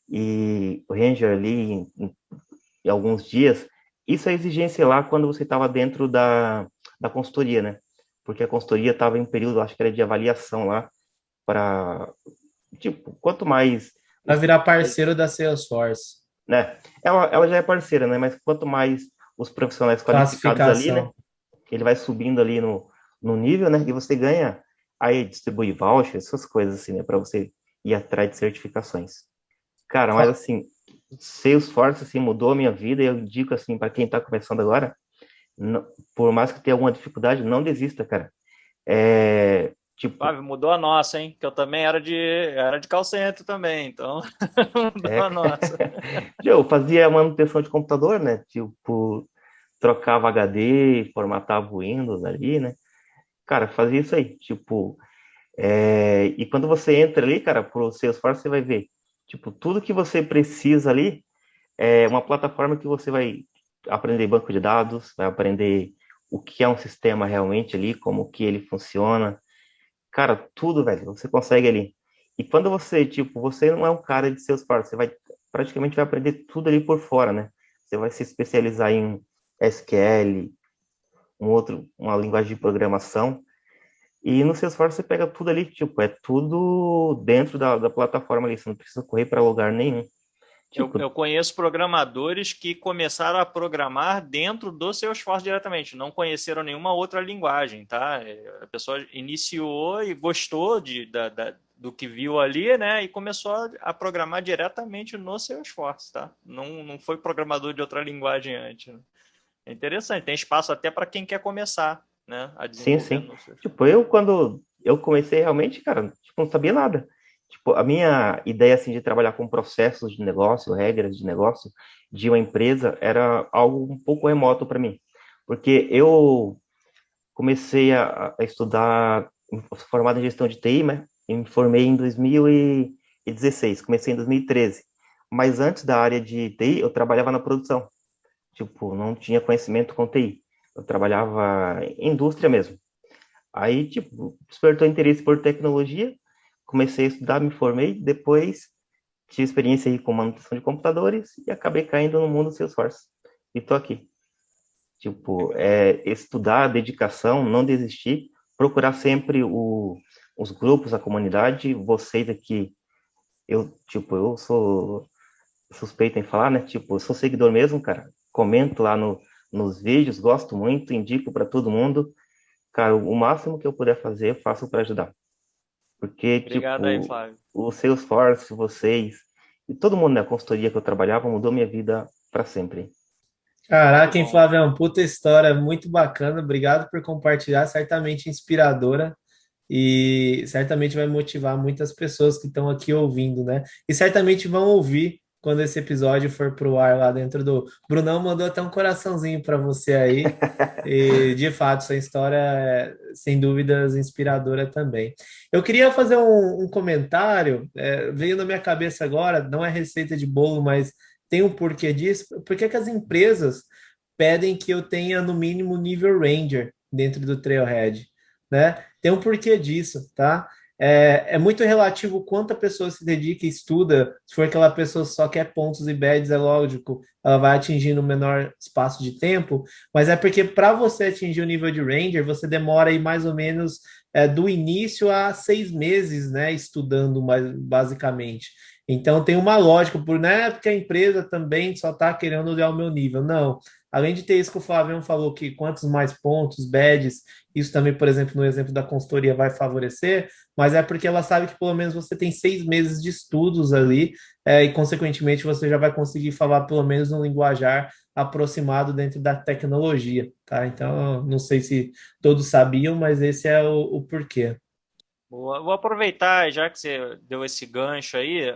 e o Ranger ali em alguns dias. Isso é exigência lá quando você estava dentro da consultoria, né? Porque a consultoria estava em período, acho que era de avaliação lá, para, tipo, quanto mais... Para virar parceiro da Salesforce. Né? Ela já é parceira, né? Mas quanto mais os profissionais qualificados ali, né? Classificação. Ele vai subindo ali no nível, né? E você ganha, aí distribui voucher, essas coisas assim, né? Para você ir atrás de certificações. Cara, mas assim, Salesforce assim, mudou a minha vida e eu digo assim, para quem está começando agora, por mais que tenha alguma dificuldade, não desista, cara. Tipo, Flávio, mudou a nossa, hein? Que eu também era de call center também, então mudou a nossa. Eu fazia manutenção de computador, né? Tipo, trocava HD, formatava o Windows ali, né? Cara, fazia isso aí. Tipo, e quando você entra ali, cara, pro Salesforce, você vai ver, tipo, tudo que você precisa ali é uma plataforma que você vai aprender banco de dados, vai aprender o que é um sistema realmente ali, como que ele funciona. Cara, tudo, velho, você consegue ali. E quando você, tipo, você não é um cara de Salesforce, você vai praticamente vai aprender tudo ali por fora, né? Você vai se especializar em SQL, uma linguagem de programação. E no Salesforce você pega tudo ali, tipo, é tudo dentro da plataforma ali, você não precisa correr para lugar nenhum. Tipo, Eu conheço programadores que começaram a programar dentro do Salesforce diretamente, não conheceram nenhuma outra linguagem, tá? A pessoa iniciou e gostou do que viu ali, né? E começou a programar diretamente no Salesforce, tá? Não foi programador de outra linguagem antes, né? É interessante, tem espaço até para quem quer começar, né? A sim, desenvolver sim. no Salesforce. Tipo, quando eu comecei realmente, cara, tipo, não sabia nada. Tipo, a minha ideia, assim, de trabalhar com processos de negócio, regras de negócio de uma empresa era algo um pouco remoto para mim. Porque eu comecei a estudar, formado em gestão de TI, né? E me formei em 2016, comecei em 2013. Mas antes da área de TI, eu trabalhava na produção. Tipo, não tinha conhecimento com TI. Eu trabalhava em indústria mesmo. Aí, tipo, despertou interesse por tecnologia, comecei a estudar, me formei, depois tive experiência aí com manutenção de computadores e acabei caindo no mundo do Salesforce. E tô aqui. Tipo, estudar, dedicação, não desistir, procurar sempre os grupos, a comunidade, vocês aqui, eu sou suspeito em falar, né? Tipo, eu sou seguidor mesmo, cara. Comento lá nos vídeos, gosto muito, indico para todo mundo. Cara, o máximo que eu puder fazer, eu faço para ajudar. Porque, Obrigado aí, tipo, Flávio. o Salesforce, vocês, e todo mundo na consultoria que eu trabalhava mudou minha vida para sempre. Caraca, Muito hein, bom. Flávio, é uma puta história, muito bacana. Obrigado por compartilhar, certamente inspiradora e certamente vai motivar muitas pessoas que estão aqui ouvindo, né? E certamente vão ouvir quando esse episódio for pro ar lá dentro do. Brunão mandou até um coraçãozinho para você aí. E de fato, sua história é, sem dúvidas, inspiradora também. Eu queria fazer um comentário, veio na minha cabeça agora, não é receita de bolo, mas tem um porquê disso. Por que que as empresas pedem que eu tenha no mínimo nível Ranger dentro do Trailhead, né? Tem um porquê disso, tá? É muito relativo o quanto a pessoa se dedica e estuda. Se for aquela pessoa que só quer pontos e badges, é lógico, ela vai atingir no menor espaço de tempo, mas é porque para você atingir o nível de Ranger, você demora aí mais ou menos do início a 6 meses, né? Estudando mais basicamente. Então tem uma lógica, não é porque a empresa também só está querendo olhar o meu nível. Não. Além de ter isso que o Flavião falou, que quantos mais pontos, badges, isso também, por exemplo, no exemplo da consultoria vai favorecer, mas é porque ela sabe que pelo menos você tem 6 meses de estudos ali, e consequentemente você já vai conseguir falar pelo menos no linguajar aproximado dentro da tecnologia, tá? Então, não sei se todos sabiam, mas esse é o porquê. Boa. Vou aproveitar, já que você deu esse gancho aí,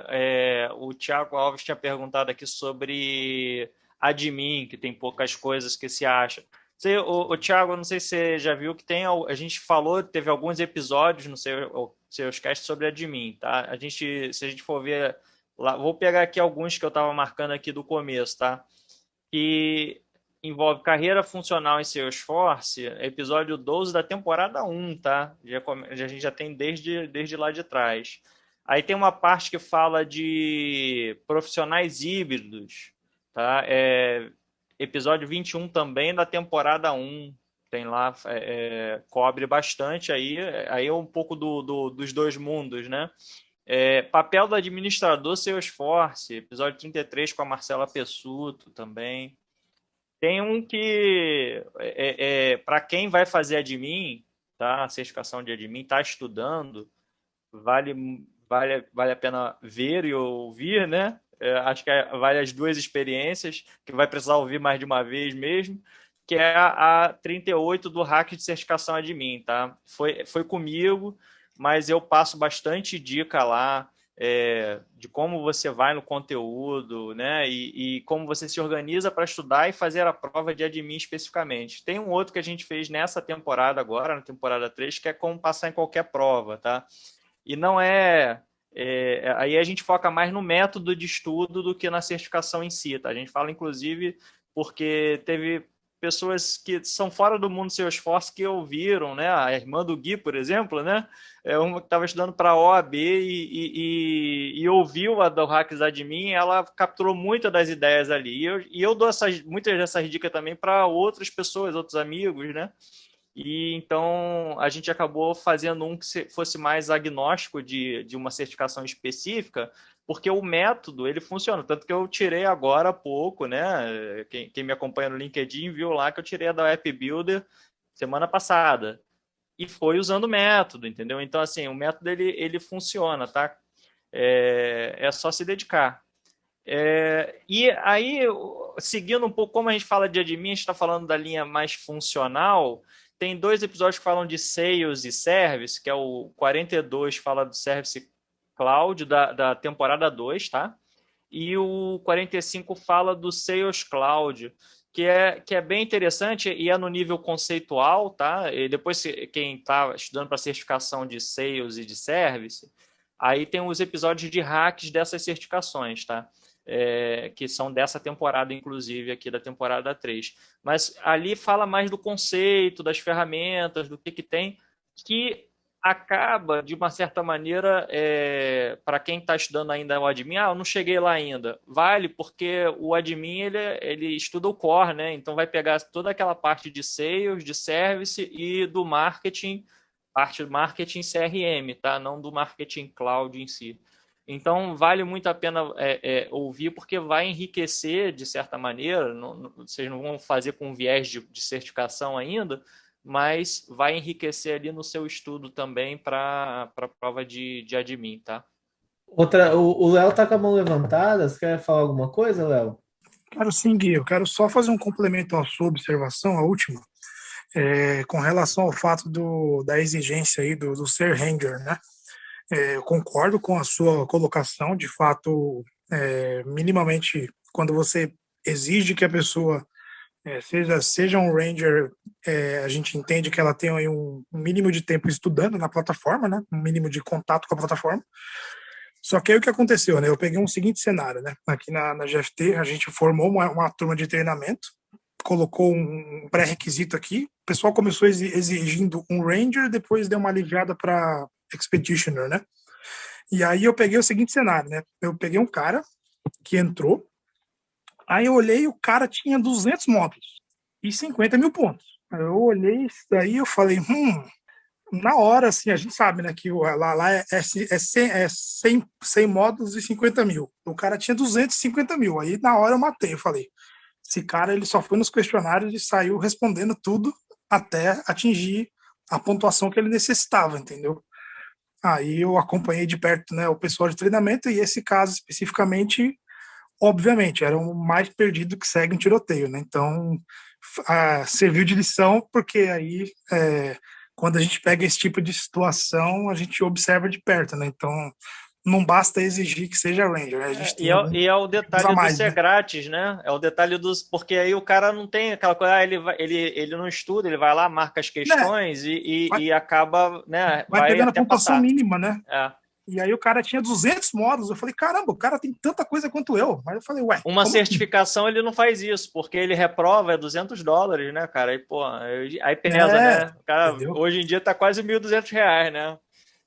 o Thiago Alves tinha perguntado aqui sobre admin, que tem poucas coisas que se acha. O Thiago, não sei se você já viu que a gente falou, teve alguns episódios no seus casts sobre admin, tá? Se a gente for ver lá, vou pegar aqui alguns que eu estava marcando aqui do começo, tá? E envolve carreira funcional em Salesforce, episódio 12 da temporada 1, tá? A gente já tem desde lá de trás. Aí tem uma parte que fala de profissionais híbridos, tá? Episódio 21 também da temporada 1. Tem lá, cobre bastante aí é um pouco dos dois mundos, né? Papel do administrador Salesforce, episódio 33 com a Marcela Pessuto também. Tem um que, para quem vai fazer admin, tá? A certificação de admin, está estudando, vale a pena ver e ouvir, né? Acho que vale as duas experiências, que vai precisar ouvir mais de uma vez mesmo, que é a 38 do hack de certificação admin, tá? Foi comigo, mas eu passo bastante dica lá de como você vai no conteúdo, né? E como você se organiza para estudar e fazer a prova de admin especificamente. Tem um outro que a gente fez nessa temporada agora, na temporada 3, que é como passar em qualquer prova, tá? E não aí a gente foca mais no método de estudo do que na certificação em si, tá? A gente fala, inclusive, porque teve pessoas que são fora do mundo Salesforce que ouviram, né? A irmã do Gui, por exemplo, né? Uma que estava estudando para a OAB e ouviu a do Hacks Admin, ela capturou muitas das ideias ali. E eu dou muitas dessas dicas também para outras pessoas, outros amigos, né? E então a gente acabou fazendo um que fosse mais agnóstico de uma certificação específica, porque o método ele funciona. Tanto que eu tirei agora há pouco, né? Quem me acompanha no LinkedIn viu lá que eu tirei a da App Builder semana passada. E foi usando o método, entendeu? Então, assim, o método ele funciona, tá? É só se dedicar. E aí, seguindo um pouco, como a gente fala de admin, a gente está falando da linha mais funcional. Tem 2 episódios que falam de Sales e Service, que é o 42 fala do Service Cloud da temporada 2, tá? E o 45 fala do Sales Cloud, que é bem interessante e é no nível conceitual, tá? E depois, quem está estudando para certificação de Sales e de Service, aí tem os episódios de hacks dessas certificações, tá? Que são dessa temporada, inclusive, aqui da temporada 3. Mas ali fala mais do conceito, das ferramentas, do que tem, que acaba, de uma certa maneira, para quem está estudando ainda o admin, eu não cheguei lá ainda. Vale, porque o admin ele estuda o core, né? Então vai pegar toda aquela parte de sales, de service e do marketing, parte do marketing CRM, tá? Não do marketing cloud em si. Então, vale muito a pena ouvir, porque vai enriquecer, de certa maneira, vocês não vão fazer com viés de certificação ainda, mas vai enriquecer ali no seu estudo também para a prova de admin, tá? O Léo tá com a mão levantada, você quer falar alguma coisa, Léo? Quero sim, Gui. Eu quero só fazer um complemento à sua observação, a última, com relação ao fato da exigência aí do ser ranger, né? Eu concordo com a sua colocação, de fato, minimamente, quando você exige que a pessoa seja um ranger, a gente entende que ela tem aí um mínimo de tempo estudando na plataforma, né? Um mínimo de contato com a plataforma. Só que aí o que aconteceu, né? Eu peguei um seguinte cenário, né? Aqui na GFT, a gente formou uma turma de treinamento, colocou um pré-requisito aqui, o pessoal começou exigindo um ranger, depois deu uma aliviada para expeditioner, né? E aí eu peguei o seguinte cenário, né? Eu peguei um cara que entrou, aí eu olhei, o cara tinha 200 módulos e 50 mil pontos. Eu olhei isso daí, eu falei, na hora, assim, a gente sabe, né, que lá é 100 módulos e 50 mil. O cara tinha 250 mil. Aí, na hora, eu matei. Eu falei, esse cara, ele só foi nos questionários e saiu respondendo tudo até atingir a pontuação que ele necessitava, entendeu? Aí eu acompanhei de perto, né, o pessoal de treinamento, e esse caso especificamente, obviamente, era o mais perdido que segue um tiroteio, né? Então, serviu de lição, porque aí, quando a gente pega esse tipo de situação, a gente observa de perto, né? Então, não basta exigir que seja ranger, né? A gente tem é o detalhe do ser grátis, né? É o detalhe porque aí o cara não tem aquela coisa, ele não estuda, ele vai lá, marca as questões e acaba, né? Vai pegando a pontuação mínima, né? E aí o cara tinha 200 módulos. Eu falei, caramba, o cara tem tanta coisa quanto eu. Mas eu falei, ué. Uma como certificação ele não faz isso, porque ele reprova, é $200, né, cara? Aí, pô, aí pesa, né? O cara, entendeu? hoje em dia tá quase R$ 1.200, né?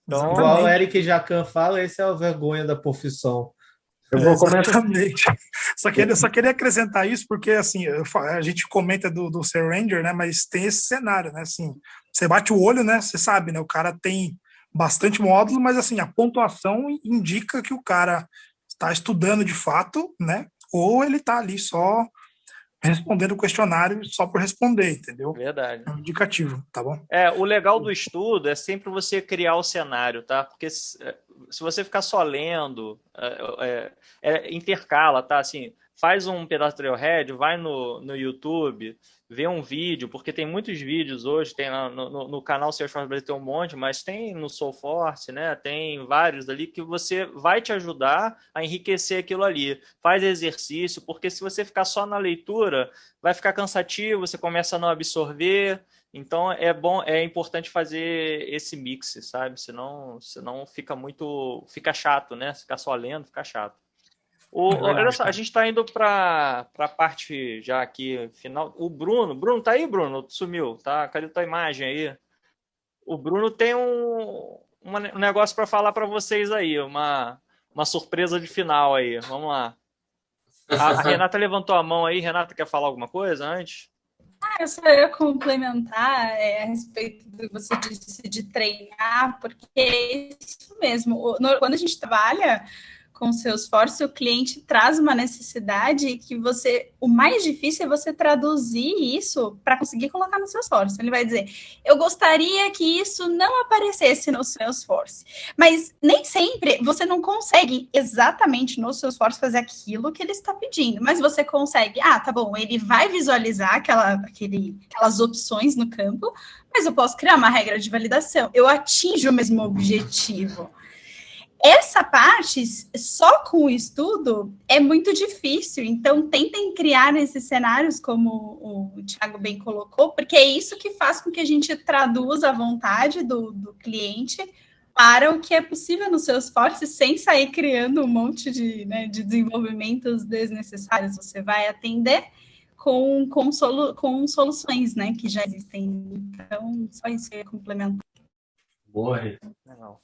Então, Igual o Eric Jacan fala, esse é a vergonha da profissão. Eu vou comentar. Exatamente. Só queria acrescentar isso, porque assim, a gente comenta do Ser Ranger, né? Mas tem esse cenário, né? Assim, você bate o olho, né? Você sabe, né? O cara tem bastante módulo, mas assim, a pontuação indica que o cara está estudando de fato, né? Ou ele está ali só respondendo o questionário só por responder, entendeu? verdade. É um indicativo, tá bom? O legal do estudo é sempre você criar o cenário, tá? Porque se você ficar só lendo, intercala, tá? Assim, faz um pedaço do Trailhead, vai no YouTube, vê um vídeo, porque tem muitos vídeos hoje, tem no canal Salesforce Brasil tem um monte, mas tem no Soulforce, né? Tem vários ali que você vai te ajudar a enriquecer aquilo ali. Faz exercício, porque se você ficar só na leitura, vai ficar cansativo, você começa a não absorver. Então é importante fazer esse mix, sabe? Senão fica chato, né? Ficar só lendo, fica chato. Olha só, a gente está indo para a parte já aqui final. O Bruno, tá aí, Bruno? Sumiu, tá? Cadê tua imagem aí? O Bruno tem um negócio para falar para vocês aí, uma surpresa de final aí. Vamos lá. A Renata levantou a mão aí. Renata, quer falar alguma coisa antes? Eu só ia complementar a respeito do que você disse de treinar, porque é isso mesmo. Quando a gente trabalha com o Salesforce, o cliente traz uma necessidade que o mais difícil é você traduzir isso para conseguir colocar no Salesforce. Ele vai dizer, eu gostaria que isso não aparecesse no Salesforce, mas nem sempre você não consegue exatamente no Salesforce fazer aquilo que ele está pedindo, mas você consegue, tá bom, ele vai visualizar aquelas opções no campo, mas eu posso criar uma regra de validação, eu atinjo o mesmo objetivo. Essa parte, só com o estudo, é muito difícil. Então, tentem criar esses cenários, como o Thiago bem colocou, porque é isso que faz com que a gente traduza a vontade do cliente para o que é possível no Salesforce, sem sair criando um monte de desenvolvimentos desnecessários. Você vai atender com soluções, né, que já existem. Então, só isso que eu ia complementar. Boa.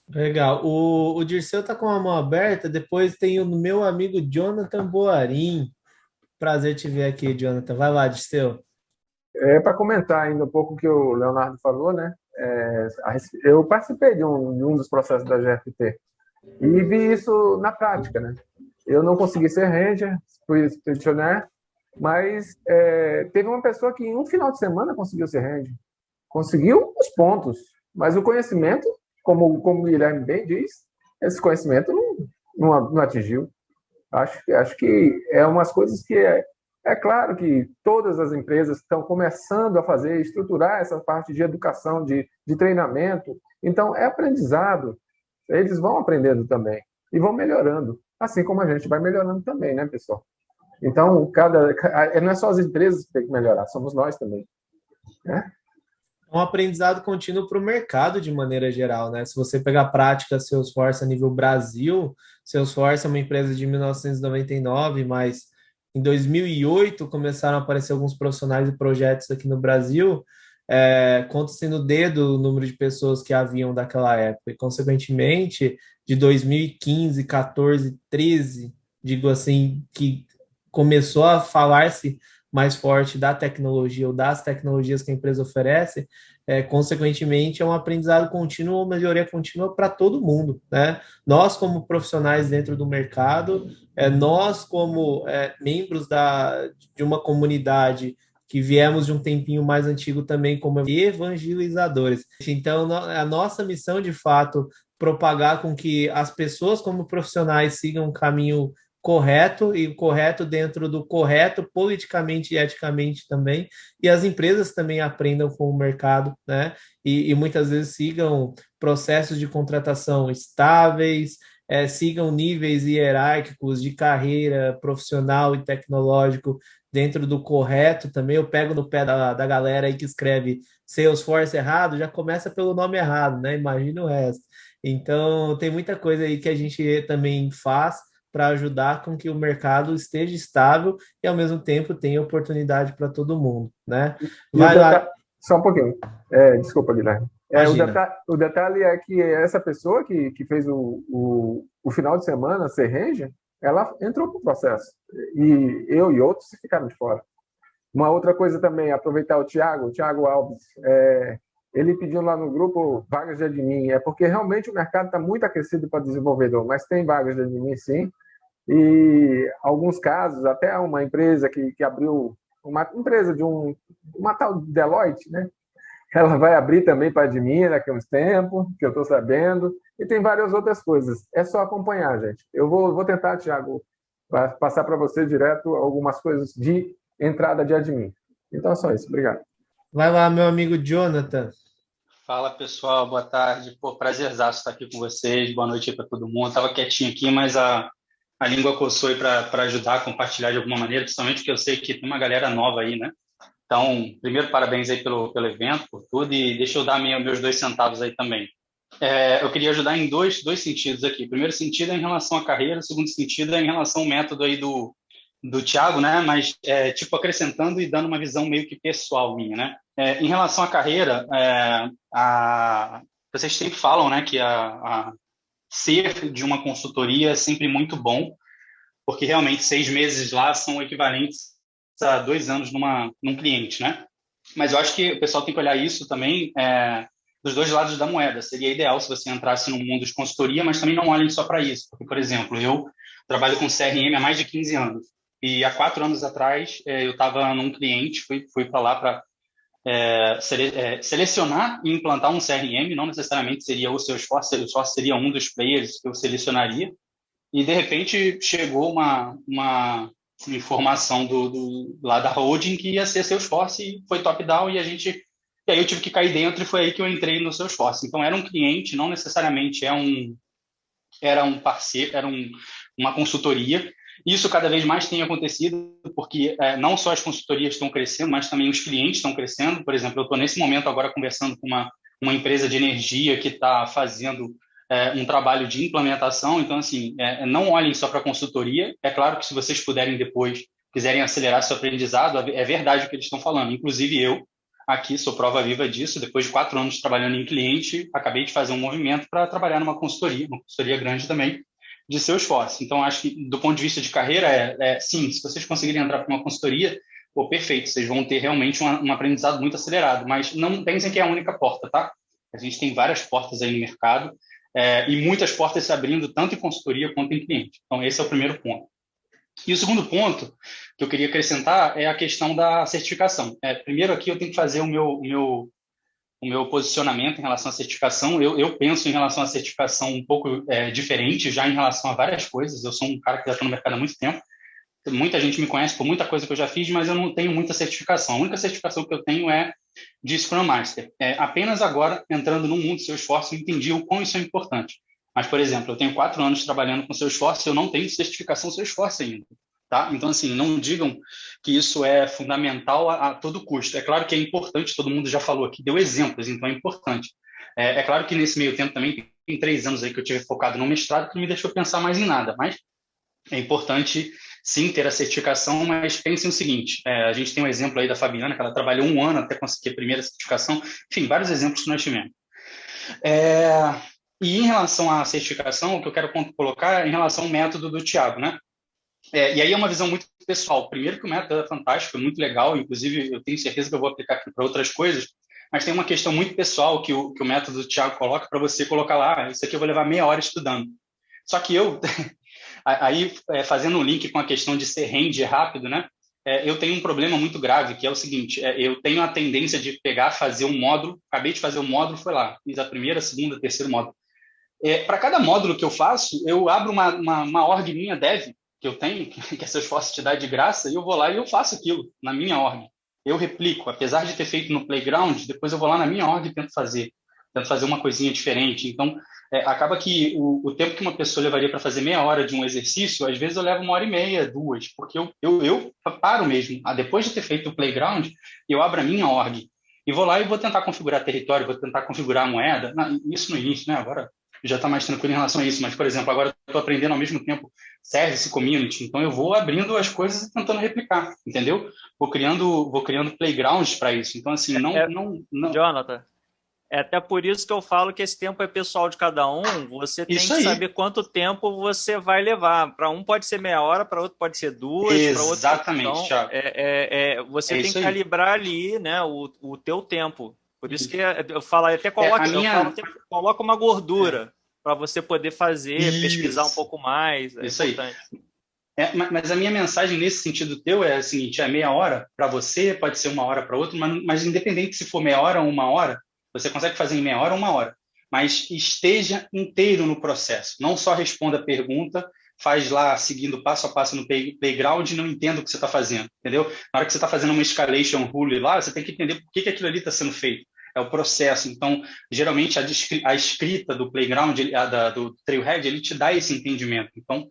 Legal. O Dirceu tá com a mão aberta, depois tem o meu amigo Jonathan Boarim. Prazer te ver aqui, Jonathan. Vai lá, Dirceu. Para comentar ainda um pouco o que o Leonardo falou, né? Eu participei de um dos processos da GFT e vi isso na prática, né? Eu não consegui ser Ranger, fui petitioner, mas teve uma pessoa que em um final de semana conseguiu ser Ranger. Conseguiu os pontos, mas o conhecimento, como o Guilherme bem diz, esse conhecimento não atingiu. Acho que é umas coisas que é claro que todas as empresas estão começando a fazer, estruturar essa parte de educação, de treinamento. Então, é aprendizado. Eles vão aprendendo também e vão melhorando, assim como a gente vai melhorando também, né, pessoal? Então, não é só as empresas que têm que melhorar, somos nós também, né? Um aprendizado contínuo para o mercado de maneira geral, né? Se você pegar a prática Salesforce a nível Brasil, Salesforce é uma empresa de 1999, mas em 2008 começaram a aparecer alguns profissionais e projetos aqui no Brasil, conta-se no dedo o número de pessoas que haviam daquela época, e consequentemente, de 2015, 14, 13, digo assim, que começou a falar-se mais forte da tecnologia ou das tecnologias que a empresa oferece, consequentemente é um aprendizado contínuo ou melhoria contínua para todo mundo, né? Nós como profissionais dentro do mercado, nós como membros de uma comunidade que viemos de um tempinho mais antigo também como evangelizadores. Então, a nossa missão, de fato, propagar com que as pessoas como profissionais sigam um caminho correto, e correto dentro do correto politicamente e eticamente também, e as empresas também aprendam com o mercado, né? E muitas vezes sigam processos de contratação estáveis, sigam níveis hierárquicos de carreira profissional e tecnológico dentro do correto também. Eu pego no pé da galera aí que escreve Salesforce errado, já começa pelo nome errado, né? Imagina o resto. Então, tem muita coisa aí que a gente também faz para ajudar com que o mercado esteja estável e, ao mesmo tempo, tenha oportunidade para todo mundo, né? Vai lá. Só um pouquinho. Desculpa, Guilherme. O detalhe é que essa pessoa que fez o final de semana, Serrenge, ela entrou para o processo. E eu e outros ficaram de fora. Uma outra coisa também, aproveitar o Thiago Alves, ele pediu lá no grupo vagas de admin, porque realmente o mercado está muito aquecido para desenvolvedor, mas tem vagas de admin sim, e alguns casos, até uma empresa que abriu, uma empresa de uma tal Deloitte, né? Ela vai abrir também para admin daqui a uns tempos, que eu estou sabendo, e tem várias outras coisas. É só acompanhar, gente. Eu vou tentar, Thiago, passar para você direto algumas coisas de entrada de admin. Então é só isso, obrigado. Vai lá, meu amigo Jonathan. Fala, pessoal, boa tarde. Pô, prazerzaço estar aqui com vocês, boa noite aí para todo mundo. Estava quietinho aqui, mas a língua coçou aí para ajudar a compartilhar de alguma maneira, principalmente porque eu sei que tem uma galera nova aí, né? Então, primeiro, parabéns aí pelo evento, por tudo, e deixa eu dar meus 2 centavos aí também. Eu queria ajudar em dois sentidos aqui. O primeiro sentido é em relação à carreira, o segundo sentido é em relação ao método aí do Thiago, né? Mas, tipo, acrescentando e dando uma visão meio que pessoal minha, né? Em relação à carreira, vocês sempre falam, né, que ser de uma consultoria é sempre muito bom, porque realmente 6 meses lá são equivalentes a 2 anos num cliente, né? Mas eu acho que o pessoal tem que olhar isso também dos 2 lados da moeda. Seria ideal se você entrasse no mundo de consultoria, mas também não olhem só para isso. Porque, por exemplo, eu trabalho com CRM há mais de 15 anos. E há 4 anos atrás, eu estava num cliente, fui para lá para selecionar e implantar um CRM, não necessariamente seria o Salesforce, seria um dos players que eu selecionaria. E, de repente, chegou uma informação lá da holding que ia ser Salesforce e foi top-down e aí eu tive que cair dentro e foi aí que eu entrei no Salesforce. Então, era um cliente, não necessariamente era um parceiro, era uma consultoria. Isso cada vez mais tem acontecido porque não só as consultorias estão crescendo, mas também os clientes estão crescendo. Por exemplo, eu estou nesse momento agora conversando com uma empresa de energia que está fazendo um trabalho de implementação. Então, assim, não olhem só para a consultoria. É claro que se vocês puderem depois, quiserem acelerar seu aprendizado, é verdade o que eles estão falando. Inclusive eu, aqui, sou prova viva disso. Depois de 4 anos trabalhando em cliente, acabei de fazer um movimento para trabalhar numa consultoria grande também, de Salesforce. Então, acho que do ponto de vista de carreira, sim, se vocês conseguirem entrar para uma consultoria, pô, perfeito, vocês vão ter realmente um aprendizado muito acelerado, mas não pensem que é a única porta, tá? A gente tem várias portas aí no mercado, e muitas portas se abrindo tanto em consultoria quanto em cliente. Então, esse é o primeiro ponto. E o segundo ponto que eu queria acrescentar é a questão da certificação. Primeiro aqui eu tenho que fazer o meu posicionamento em relação à certificação. Eu penso em relação à certificação um pouco diferente, já em relação a várias coisas. Eu sou um cara que já está no mercado há muito tempo. Muita gente me conhece por muita coisa que eu já fiz, mas eu não tenho muita certificação. A única certificação que eu tenho é de Scrum Master. Apenas agora, entrando no mundo do Salesforce, eu entendi o quão isso é importante. Mas, por exemplo, eu tenho 4 anos trabalhando com Salesforce e eu não tenho certificação Salesforce ainda. Tá? Então, assim, não digam que isso é fundamental a todo custo. É claro que é importante, todo mundo já falou aqui, deu exemplos, então é importante. É claro que nesse meio tempo também tem 3 anos aí que eu tive focado no mestrado que não me deixou pensar mais em nada, mas é importante sim ter a certificação, mas pensem o seguinte, a gente tem um exemplo aí da Fabiana, que ela trabalhou 1 ano até conseguir a primeira certificação, enfim, vários exemplos que nós tivemos. E em relação à certificação, o que eu quero colocar é em relação ao método do Thiago, né? E aí é uma visão muito pessoal. Primeiro que o método é fantástico, é muito legal, inclusive eu tenho certeza que eu vou aplicar aqui para outras coisas, mas tem uma questão muito pessoal que o método do Thiago coloca para você colocar lá, isso aqui eu vou levar meia hora estudando. Só que eu, aí fazendo um link com a questão de ser rende rápido, né? Eu tenho um problema muito grave, que é o seguinte, eu tenho a tendência de pegar, fazer um módulo, acabei de fazer um módulo, foi lá, fiz a primeira, segunda, terceiro módulo. Para cada módulo que eu faço, eu abro uma org minha dev, que eu tenho, que a Salesforce te dá de graça, e eu vou lá e eu faço aquilo na minha org. Eu replico, apesar de ter feito no Playground, depois eu vou lá na minha org e tento fazer uma coisinha diferente. Então, acaba que o tempo que uma pessoa levaria para fazer meia hora de um exercício, às vezes eu levo 1h30, 2, porque eu paro mesmo. Depois de ter feito o Playground, eu abro a minha org e vou lá e vou tentar configurar território, vou tentar configurar a moeda. Não, isso no início, né? Agora já está mais tranquilo em relação a isso, mas, por exemplo, agora eu estou aprendendo ao mesmo tempo Service Community, então eu vou abrindo as coisas e tentando replicar, entendeu? Vou criando playgrounds para isso. Então, assim, não... Jonathan, é até por isso que eu falo que esse tempo é pessoal de cada um. Você tem que saber quanto tempo você vai levar. Para um pode ser meia hora, para outro pode ser 2. Exatamente, para outro, então, você tem que calibrar ali, né, o teu tempo. Por isso que eu falo, até coloca uma gordura para você poder fazer, pesquisar um pouco mais. É isso importante. Aí. Mas a minha mensagem nesse sentido teu é a seguinte: é meia hora para você, pode ser 1 hora para outro, mas independente se for meia hora ou 1 hora, você consegue fazer em meia hora ou 1 hora. Mas esteja inteiro no processo. Não só responda a pergunta, faz lá seguindo passo a passo no playground e não entenda o que você está fazendo, entendeu? Na hora que você está fazendo uma escalation rule lá, você tem que entender por que aquilo ali está sendo feito. É o processo. Então, geralmente, a escrita do playground, do Trailhead, ele te dá esse entendimento. Então,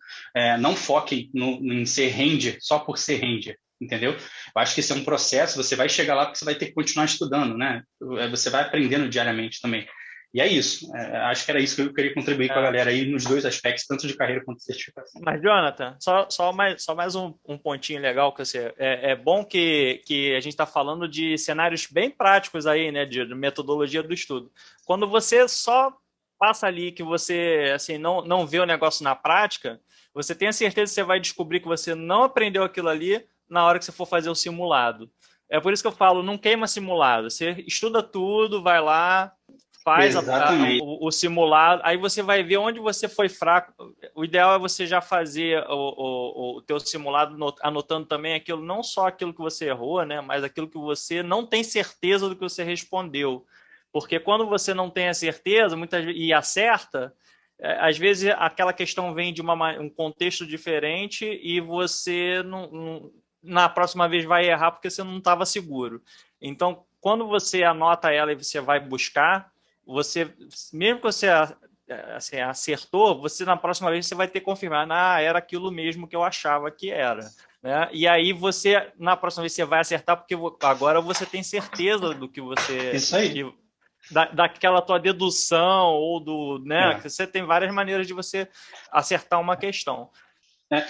não foquem em ser ranger só por ser ranger, entendeu? Eu acho que esse é um processo, você vai chegar lá porque você vai ter que continuar estudando, né? Você vai aprendendo diariamente também. E é isso. Acho que era isso que eu queria contribuir com a galera aí nos 2 aspectos, tanto de carreira quanto de certificação. Mas, Jonathan, só mais um pontinho legal que é bom que a gente está falando de cenários bem práticos aí, né, de metodologia do estudo. Quando você só passa ali que você assim não vê o negócio na prática, você tem a certeza que você vai descobrir que você não aprendeu aquilo ali na hora que você for fazer o simulado. É por isso que eu falo, não queima simulado. Você estuda tudo, vai lá, faz o simulado, aí você vai ver onde você foi fraco. O ideal é você já fazer o teu simulado anotando também aquilo, não só aquilo que você errou, né, mas aquilo que você não tem certeza do que você respondeu. Porque quando você não tem a certeza muitas vezes, e acerta, às vezes aquela questão vem de um contexto diferente e você na próxima vez vai errar porque você não estava seguro. Então, quando você anota ela e você vai buscar, mesmo que você assim, acertou, você na próxima vez você vai ter que confirmar, era aquilo mesmo que eu achava que era, né? E aí na próxima vez você vai acertar porque agora você tem certeza do que você... Isso aí. Daquela tua dedução ou né? Você tem várias maneiras de você acertar uma questão.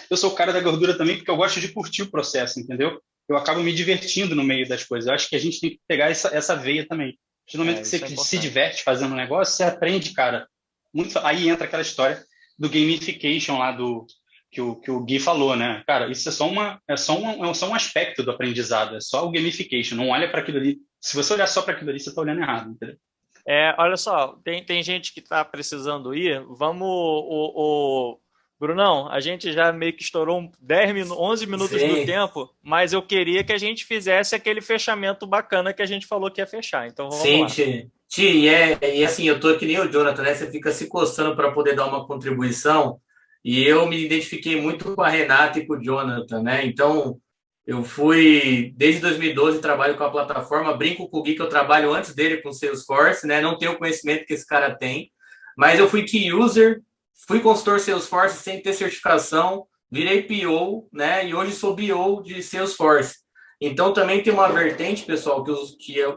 Eu sou o cara da gordura também porque eu gosto de curtir o processo, entendeu? Eu acabo me divertindo no meio das coisas. Eu acho que a gente tem que pegar essa veia também. No momento que você se diverte fazendo um negócio, você aprende, cara. Aí entra aquela história do gamification lá que o Gui falou, né? Cara, isso é só um aspecto do aprendizado, é só o gamification. Não olha para aquilo ali. Se você olhar só para aquilo ali, você está olhando errado, entendeu? Olha só, tem gente que está precisando ir. Vamos, Brunão, a gente já meio que estourou 11 minutos do tempo, mas eu queria que a gente fizesse aquele fechamento bacana que a gente falou que ia fechar. Então vamos lá. Ti, e assim, eu tô que nem o Jonathan, né? Você fica se coçando para poder dar uma contribuição, e eu me identifiquei muito com a Renata e com o Jonathan, né? Então, eu desde 2012, trabalho com a plataforma, brinco com o Gui que eu trabalho antes dele com Salesforce, né? Não tenho o conhecimento que esse cara tem, mas eu fui key user, fui consultor Salesforce sem ter certificação, virei PO, né? E hoje sou BO de Salesforce. Então, também tem uma vertente, pessoal,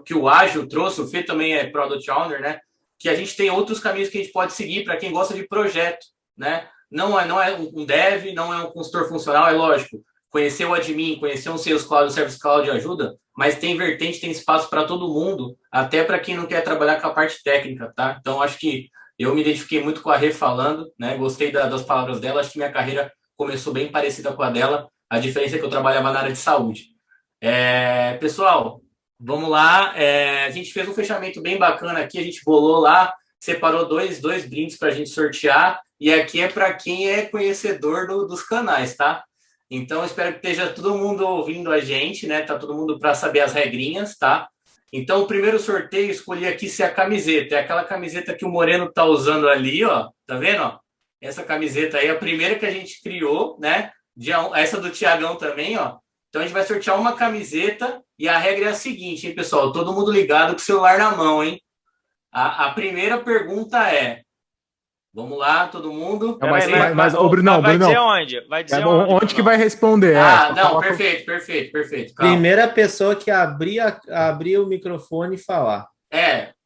que o Ágil trouxe, o Fê também é Product Owner, né? Que a gente tem outros caminhos que a gente pode seguir para quem gosta de projeto, né? Não é um dev, não é um consultor funcional, é lógico. Conhecer o admin, conhecer um Sales Cloud, um Service Cloud ajuda, mas tem vertente, tem espaço para todo mundo, até para quem não quer trabalhar com a parte técnica, tá? Então, acho que eu me identifiquei muito com a Rê falando, né? Gostei das palavras dela, acho que minha carreira começou bem parecida com a dela, a diferença é que eu trabalhava na área de saúde. Pessoal, vamos lá, a gente fez um fechamento bem bacana aqui, a gente bolou lá, separou dois brindes para a gente sortear, e aqui é para quem é conhecedor dos canais, tá? Então, espero que esteja todo mundo ouvindo a gente, né? Tá todo mundo para saber as regrinhas, tá? Então, o primeiro sorteio, escolhi aqui ser a camiseta. É aquela camiseta que o Moreno tá usando ali, ó. Tá vendo, ó? Essa camiseta aí, a primeira que a gente criou, né? Essa do Tiagão também, ó. Então, a gente vai sortear uma camiseta e a regra é a seguinte, hein, pessoal? Todo mundo ligado com o celular na mão, hein? A primeira pergunta é: Vamos lá, todo mundo. Mas ô, Brunão, vai Brunão. dizer onde? Vai dizer onde que vai responder? Não, perfeito. Calma. Primeira pessoa que abrir o microfone e falar.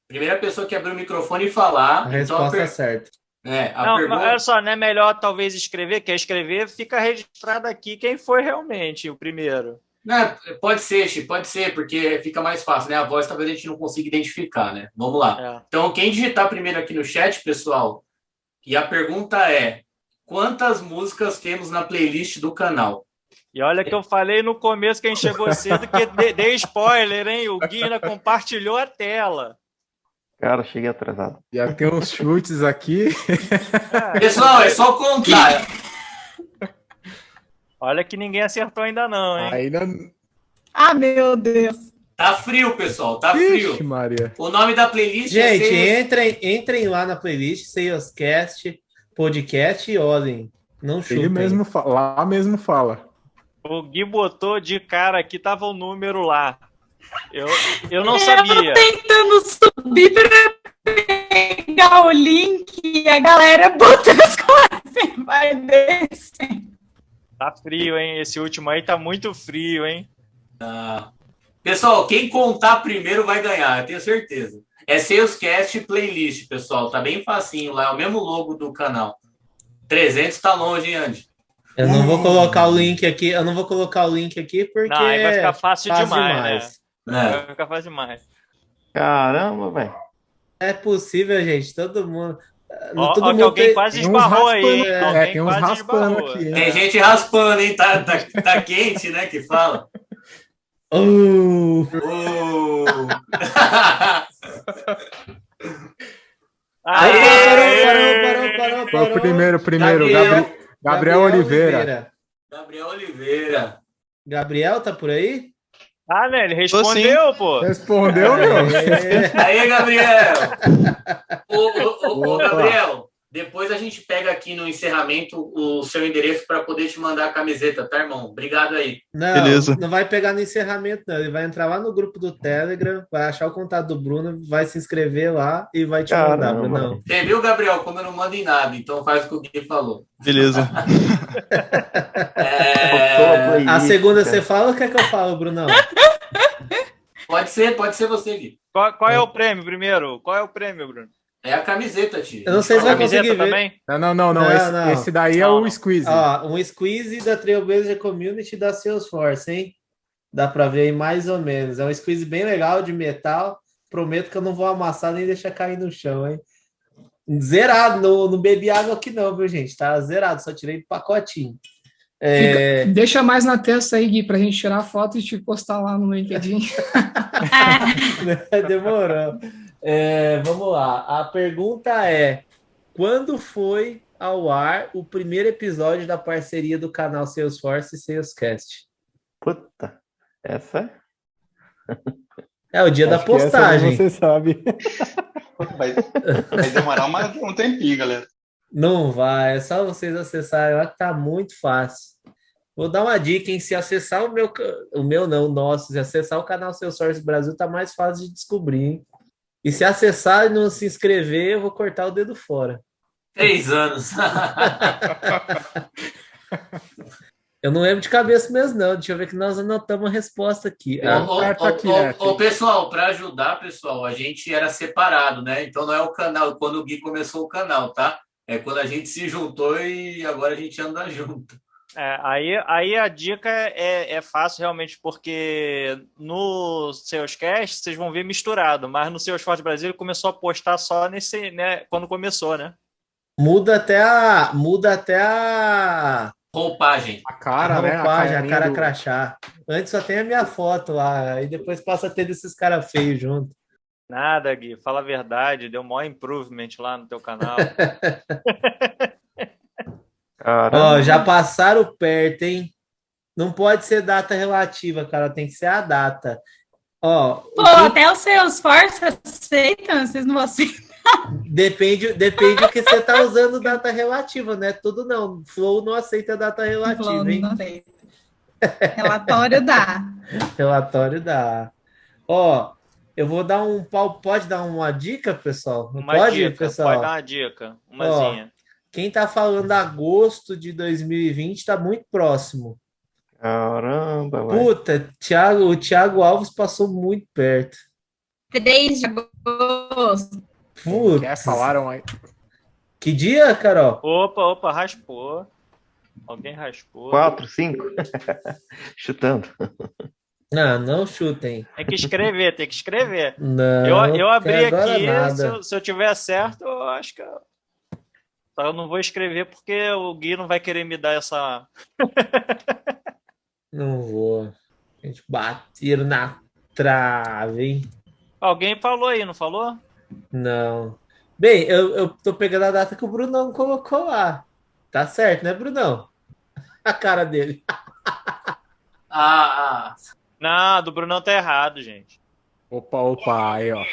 Primeira pessoa que abrir o microfone e falar. A resposta é certa. Olha só, não é melhor talvez escrever? Quer escrever, fica registrado aqui quem foi realmente o primeiro. Não, pode ser, porque fica mais fácil, né? A voz talvez a gente não consiga identificar, né? Vamos lá. Então, quem digitar primeiro aqui no chat, pessoal, e a pergunta é: quantas músicas temos na playlist do canal? E olha que eu falei no começo, quem chegou cedo, que dei spoiler, hein? O Guina compartilhou a tela. Cara, cheguei atrasado. Já tem uns chutes aqui. Pessoal, é só contar. Olha que ninguém acertou ainda não, hein? Ainda... Ah, meu Deus. Tá frio, pessoal, tá frio. Maria. O nome da playlist Gente, entrem lá na playlist, Salescast Podcast e olhem. Não chutem. Ele mesmo lá mesmo fala. O Gui botou de cara aqui, tava o número lá. Eu não sabia. Eu tô tentando subir pra pegar o link e a galera botando as coisas. Vai descer. Tá frio, hein? Esse último aí tá muito frio, hein? Pessoal, quem contar primeiro vai ganhar, eu tenho certeza. É Salescast Playlist, pessoal. Tá bem facinho lá, é o mesmo logo do canal. 300 tá longe, hein, Andy? Eu não vou colocar o link aqui, porque não, aí vai ficar fácil demais. Né? Vai ficar fácil demais. Caramba, velho. É possível, gente, todo mundo... Ó, que alguém quase esbarrou aí. Tem uns raspando aqui. Hein? Tem gente raspando, hein? Tá quente, né? Que fala. Parou. Primeiro. Gabriel Oliveira. Gabriel, tá por aí? Né? Ele respondeu, pô. Respondeu, meu. Aí, Gabriel. Ô, Gabriel, depois a gente pega aqui no encerramento o seu endereço para poder te mandar a camiseta, tá, irmão? Obrigado aí. Beleza. Não vai pegar no encerramento, não. Ele vai entrar lá no grupo do Telegram, vai achar o contato do Bruno, vai se inscrever lá e vai te mandar, Bruno. Você viu, Gabriel, como eu não mando em nada, então faz o que o Gui falou. Beleza. A segunda você fala ou quer que eu falo, Brunão? Pode ser você, Gui. Qual é o prêmio primeiro? Qual é o prêmio, Bruno? É a camiseta, tio. Eu não sei se vai conseguir ver. Também? Não. Esse daí é o squeeze. Um squeeze da Trailblazer Community da Salesforce, hein? Dá pra ver aí mais ou menos. É um squeeze bem legal de metal. Prometo que eu não vou amassar nem deixar cair no chão, hein? Zerado. Não bebi água aqui não, viu, gente? Tá zerado. Só tirei do pacotinho. Deixa mais na testa aí, Gui, pra gente tirar a foto e te postar lá no LinkedIn. Demorou. Vamos lá. A pergunta é: quando foi ao ar o primeiro episódio da parceria do canal Salesforce e Salescast? Puta, essa é o dia da postagem. Você sabe. Vai demorar um tempinho, galera. Não vai, é só vocês acessarem lá que tá muito fácil. Vou dar uma dica, hein? Se acessar o nosso, se acessar o canal Salesforce Brasil, tá mais fácil de descobrir, hein? E se acessar e não se inscrever, eu vou cortar o dedo fora. 3 anos. Eu não lembro de cabeça mesmo, não. Deixa eu ver que nós anotamos a resposta aqui. Pessoal, para ajudar, pessoal, a gente era separado, né? Então não é o canal, quando o Gui começou o canal, tá? É quando a gente se juntou e agora a gente anda junto. Aí a dica é fácil realmente, porque no Salescast vocês vão ver misturado, mas no Salesforce Brasil ele começou a postar só nesse, né, quando começou, né? Muda até a roupagem. A cara, né? A cara crachá. Antes só tem a minha foto lá, aí depois passa a ter desses caras feios junto. Nada, Gui, fala a verdade, deu maior improvement lá no teu canal. Já passaram perto, hein? Não pode ser data relativa, cara, tem que ser a data. Até o Salesforce aceitam, vocês não aceitam. Depende do que você tá usando data relativa, né? Tudo não. Flow não aceita data relativa, hein? Não aceita. Relatório dá. Relatório dá. Eu vou dar um pau. Pode dar uma dica, pessoal? Não Uma pode, dica, pessoal? pode dar uma dica, Ó, umazinha. quem tá falando agosto de 2020 tá muito próximo. Caramba, velho. Puta, o Thiago Alves passou muito perto. 3 de agosto. Putz. Falaram aí. Que dia, Carol? Opa, raspou. Alguém raspou. 4, 5? Chutando. Não chutem. Tem que escrever. Não, Eu abri até agora aqui, nada. se eu tiver certo, eu acho que eu não vou escrever porque o Gui não vai querer me dar essa... Não vou. A gente bater na trave, hein? Alguém falou aí, não falou? Não. Bem, eu tô pegando a data que o Brunão colocou lá. Tá certo, né, Brunão? A cara dele. Não, a do Brunão tá errado, gente. Opa, aí, ó.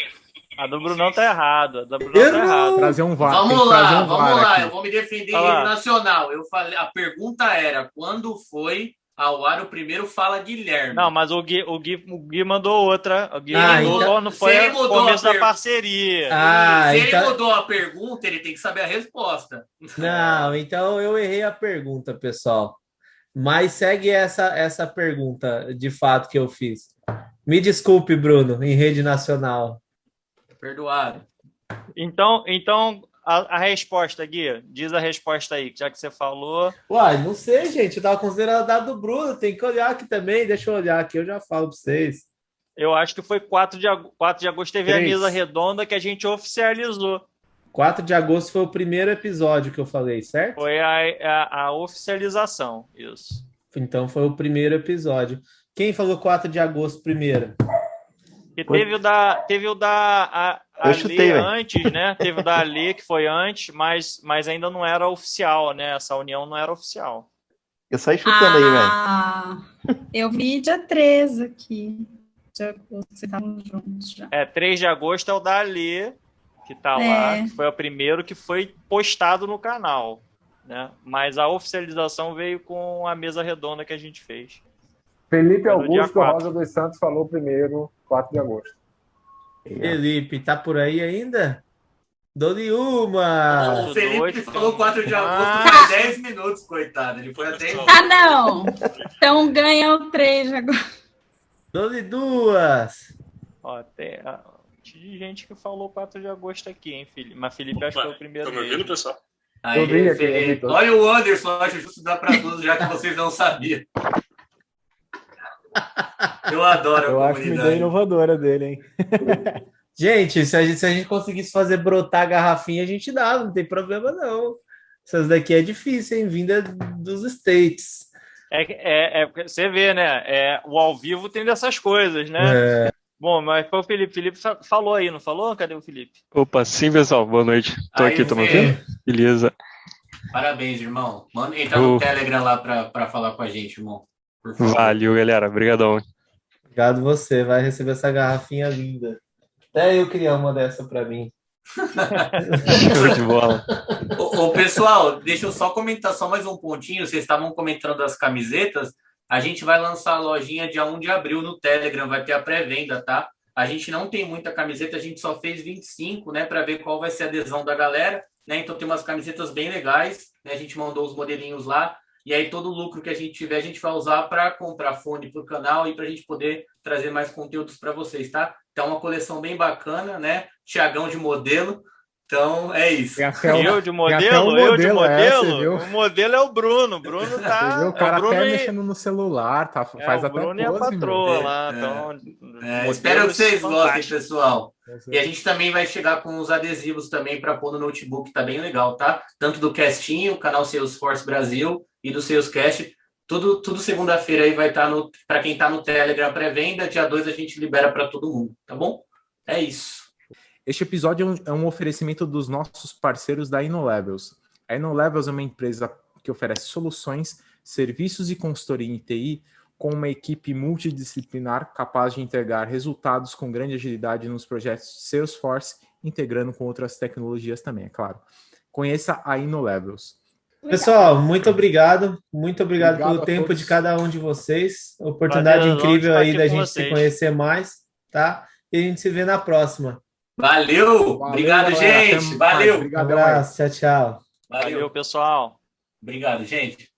A do Brunão tá errado. A do Brunão tá errado. Trazer um VAR. Vamos lá, aqui. eu vou me defender em Olha lá. rede nacional. Eu falei, a pergunta era: quando foi ao ar o primeiro Fala Guilherme? Não, mas o Gui mandou outra. O Gui mandou, então- não foi se ele o mudou começo a da parceria. Se então- ele mudou a pergunta, ele tem que saber a resposta. Não, então eu errei a pergunta, pessoal. Mas segue essa pergunta, de fato, que eu fiz. Me desculpe, Bruno, em rede nacional. Perdoado. Então a resposta, Gui, diz a resposta aí, já que você falou. Uai, não sei, gente. Eu tava considerando a data do Bruno. Tem que olhar aqui também. Deixa eu olhar aqui, eu já falo pra vocês. Eu acho que foi 4 de agosto, teve a 3. mesa redonda que a gente oficializou. 4 de agosto foi o primeiro episódio que eu falei, certo? Foi a oficialização, isso. Então foi o primeiro episódio. Quem falou 4 de agosto primeiro? E teve o da Eu chutei, Alê velho. antes, né? Teve o da Alê, que foi antes, mas ainda não era oficial, né? Essa união não era oficial. Eu saí chutando aí, velho. Eu vi dia 13 aqui. De agosto, vocês estavam juntos já. 3 de agosto é o da Alê, que tá lá, que foi o primeiro que foi postado no canal, né? Mas a oficialização veio com a mesa redonda que a gente fez. Felipe Foi no dia Augusto 4. Rosa dos Santos falou primeiro, 4 de agosto. Felipe, tá por aí ainda? Dou-lhe uma! O Felipe falou 4 de agosto Ah. por 10 minutos, coitado. Ele foi até. Não! Então ganha o 3 de agosto. Dou-lhe 2! Ó, tem de gente que falou 4 de agosto aqui, hein, Felipe? Mas Felipe acho que foi o primeiro. Tá me ouvindo, pessoal? Aí, Eu vi aqui, Felipe. Vitor. Olha o Anderson, acho justo dar para todos, já que vocês não sabiam. Eu adoro a Eu acho uma ideia comunidade. inovadora dele, hein? Gente, se a gente conseguisse fazer brotar a garrafinha, a gente dá, não tem problema não. Essas daqui é difícil, hein? Vinda dos States. Porque você vê, né? O ao vivo tem dessas coisas, né? Bom, mas foi o Felipe. Felipe falou aí, não falou? Cadê o Felipe? Opa, sim, pessoal. Boa noite. Tô Aí, aqui, tô me Fê. ouvindo? Beleza. Parabéns, irmão. Entra no Eu- Telegram lá para falar com a gente, irmão. Por favor. Valeu, galera. Obrigadão. Obrigado você, vai receber essa garrafinha linda. Até eu queria uma dessa para mim. Show de bola. Ô, pessoal, deixa eu só comentar só mais um pontinho. Vocês estavam comentando das camisetas. A gente vai lançar a lojinha dia 1 de abril no Telegram, vai ter a pré-venda, tá? A gente não tem muita camiseta, a gente só fez 25, né, para ver qual vai ser a adesão da galera, né? Então tem umas camisetas bem legais, né? A gente mandou os modelinhos lá. E aí todo o lucro que a gente tiver, a gente vai usar para comprar fone para o canal e para a gente poder trazer mais conteúdos para vocês, tá? Então, uma coleção bem bacana, né? Thiagão de modelo. Então, é isso. Eu de modelo? você viu? O modelo é o Bruno. O Bruno Você tá... viu? O cara o Bruno até e- mexendo no celular, tá? Faz o até Bruno e a pose, patroa meu. lá. Então, Espero que vocês gostem, fantásticos. pessoal. E a gente também vai chegar com os adesivos também para pôr no notebook, tá bem legal, tá? Tanto do Castinho, o canal Salesforce Brasil e do Salescast. Tudo segunda-feira aí vai estar para quem tá no Telegram pré-venda. Dia 2 a gente libera para todo mundo, tá bom? É isso. Este episódio é um oferecimento dos nossos parceiros da InnoLevels. A InnoLevels é uma empresa que oferece soluções, serviços e consultoria em TI com uma equipe multidisciplinar capaz de entregar resultados com grande agilidade nos projetos de Salesforce, integrando com outras tecnologias também, é claro. Conheça a InnoLevels. Pessoal, muito obrigado. Muito obrigado Obrigado pelo a tempo todos. de cada um de vocês. Oportunidade Prazer, incrível estar aí aqui da com gente se vocês. conhecer mais, tá? e a gente se vê na próxima. Valeu! Obrigado, galera. gente! Valeu! Um abraço, tchau, tchau. Valeu, pessoal. Obrigado, gente.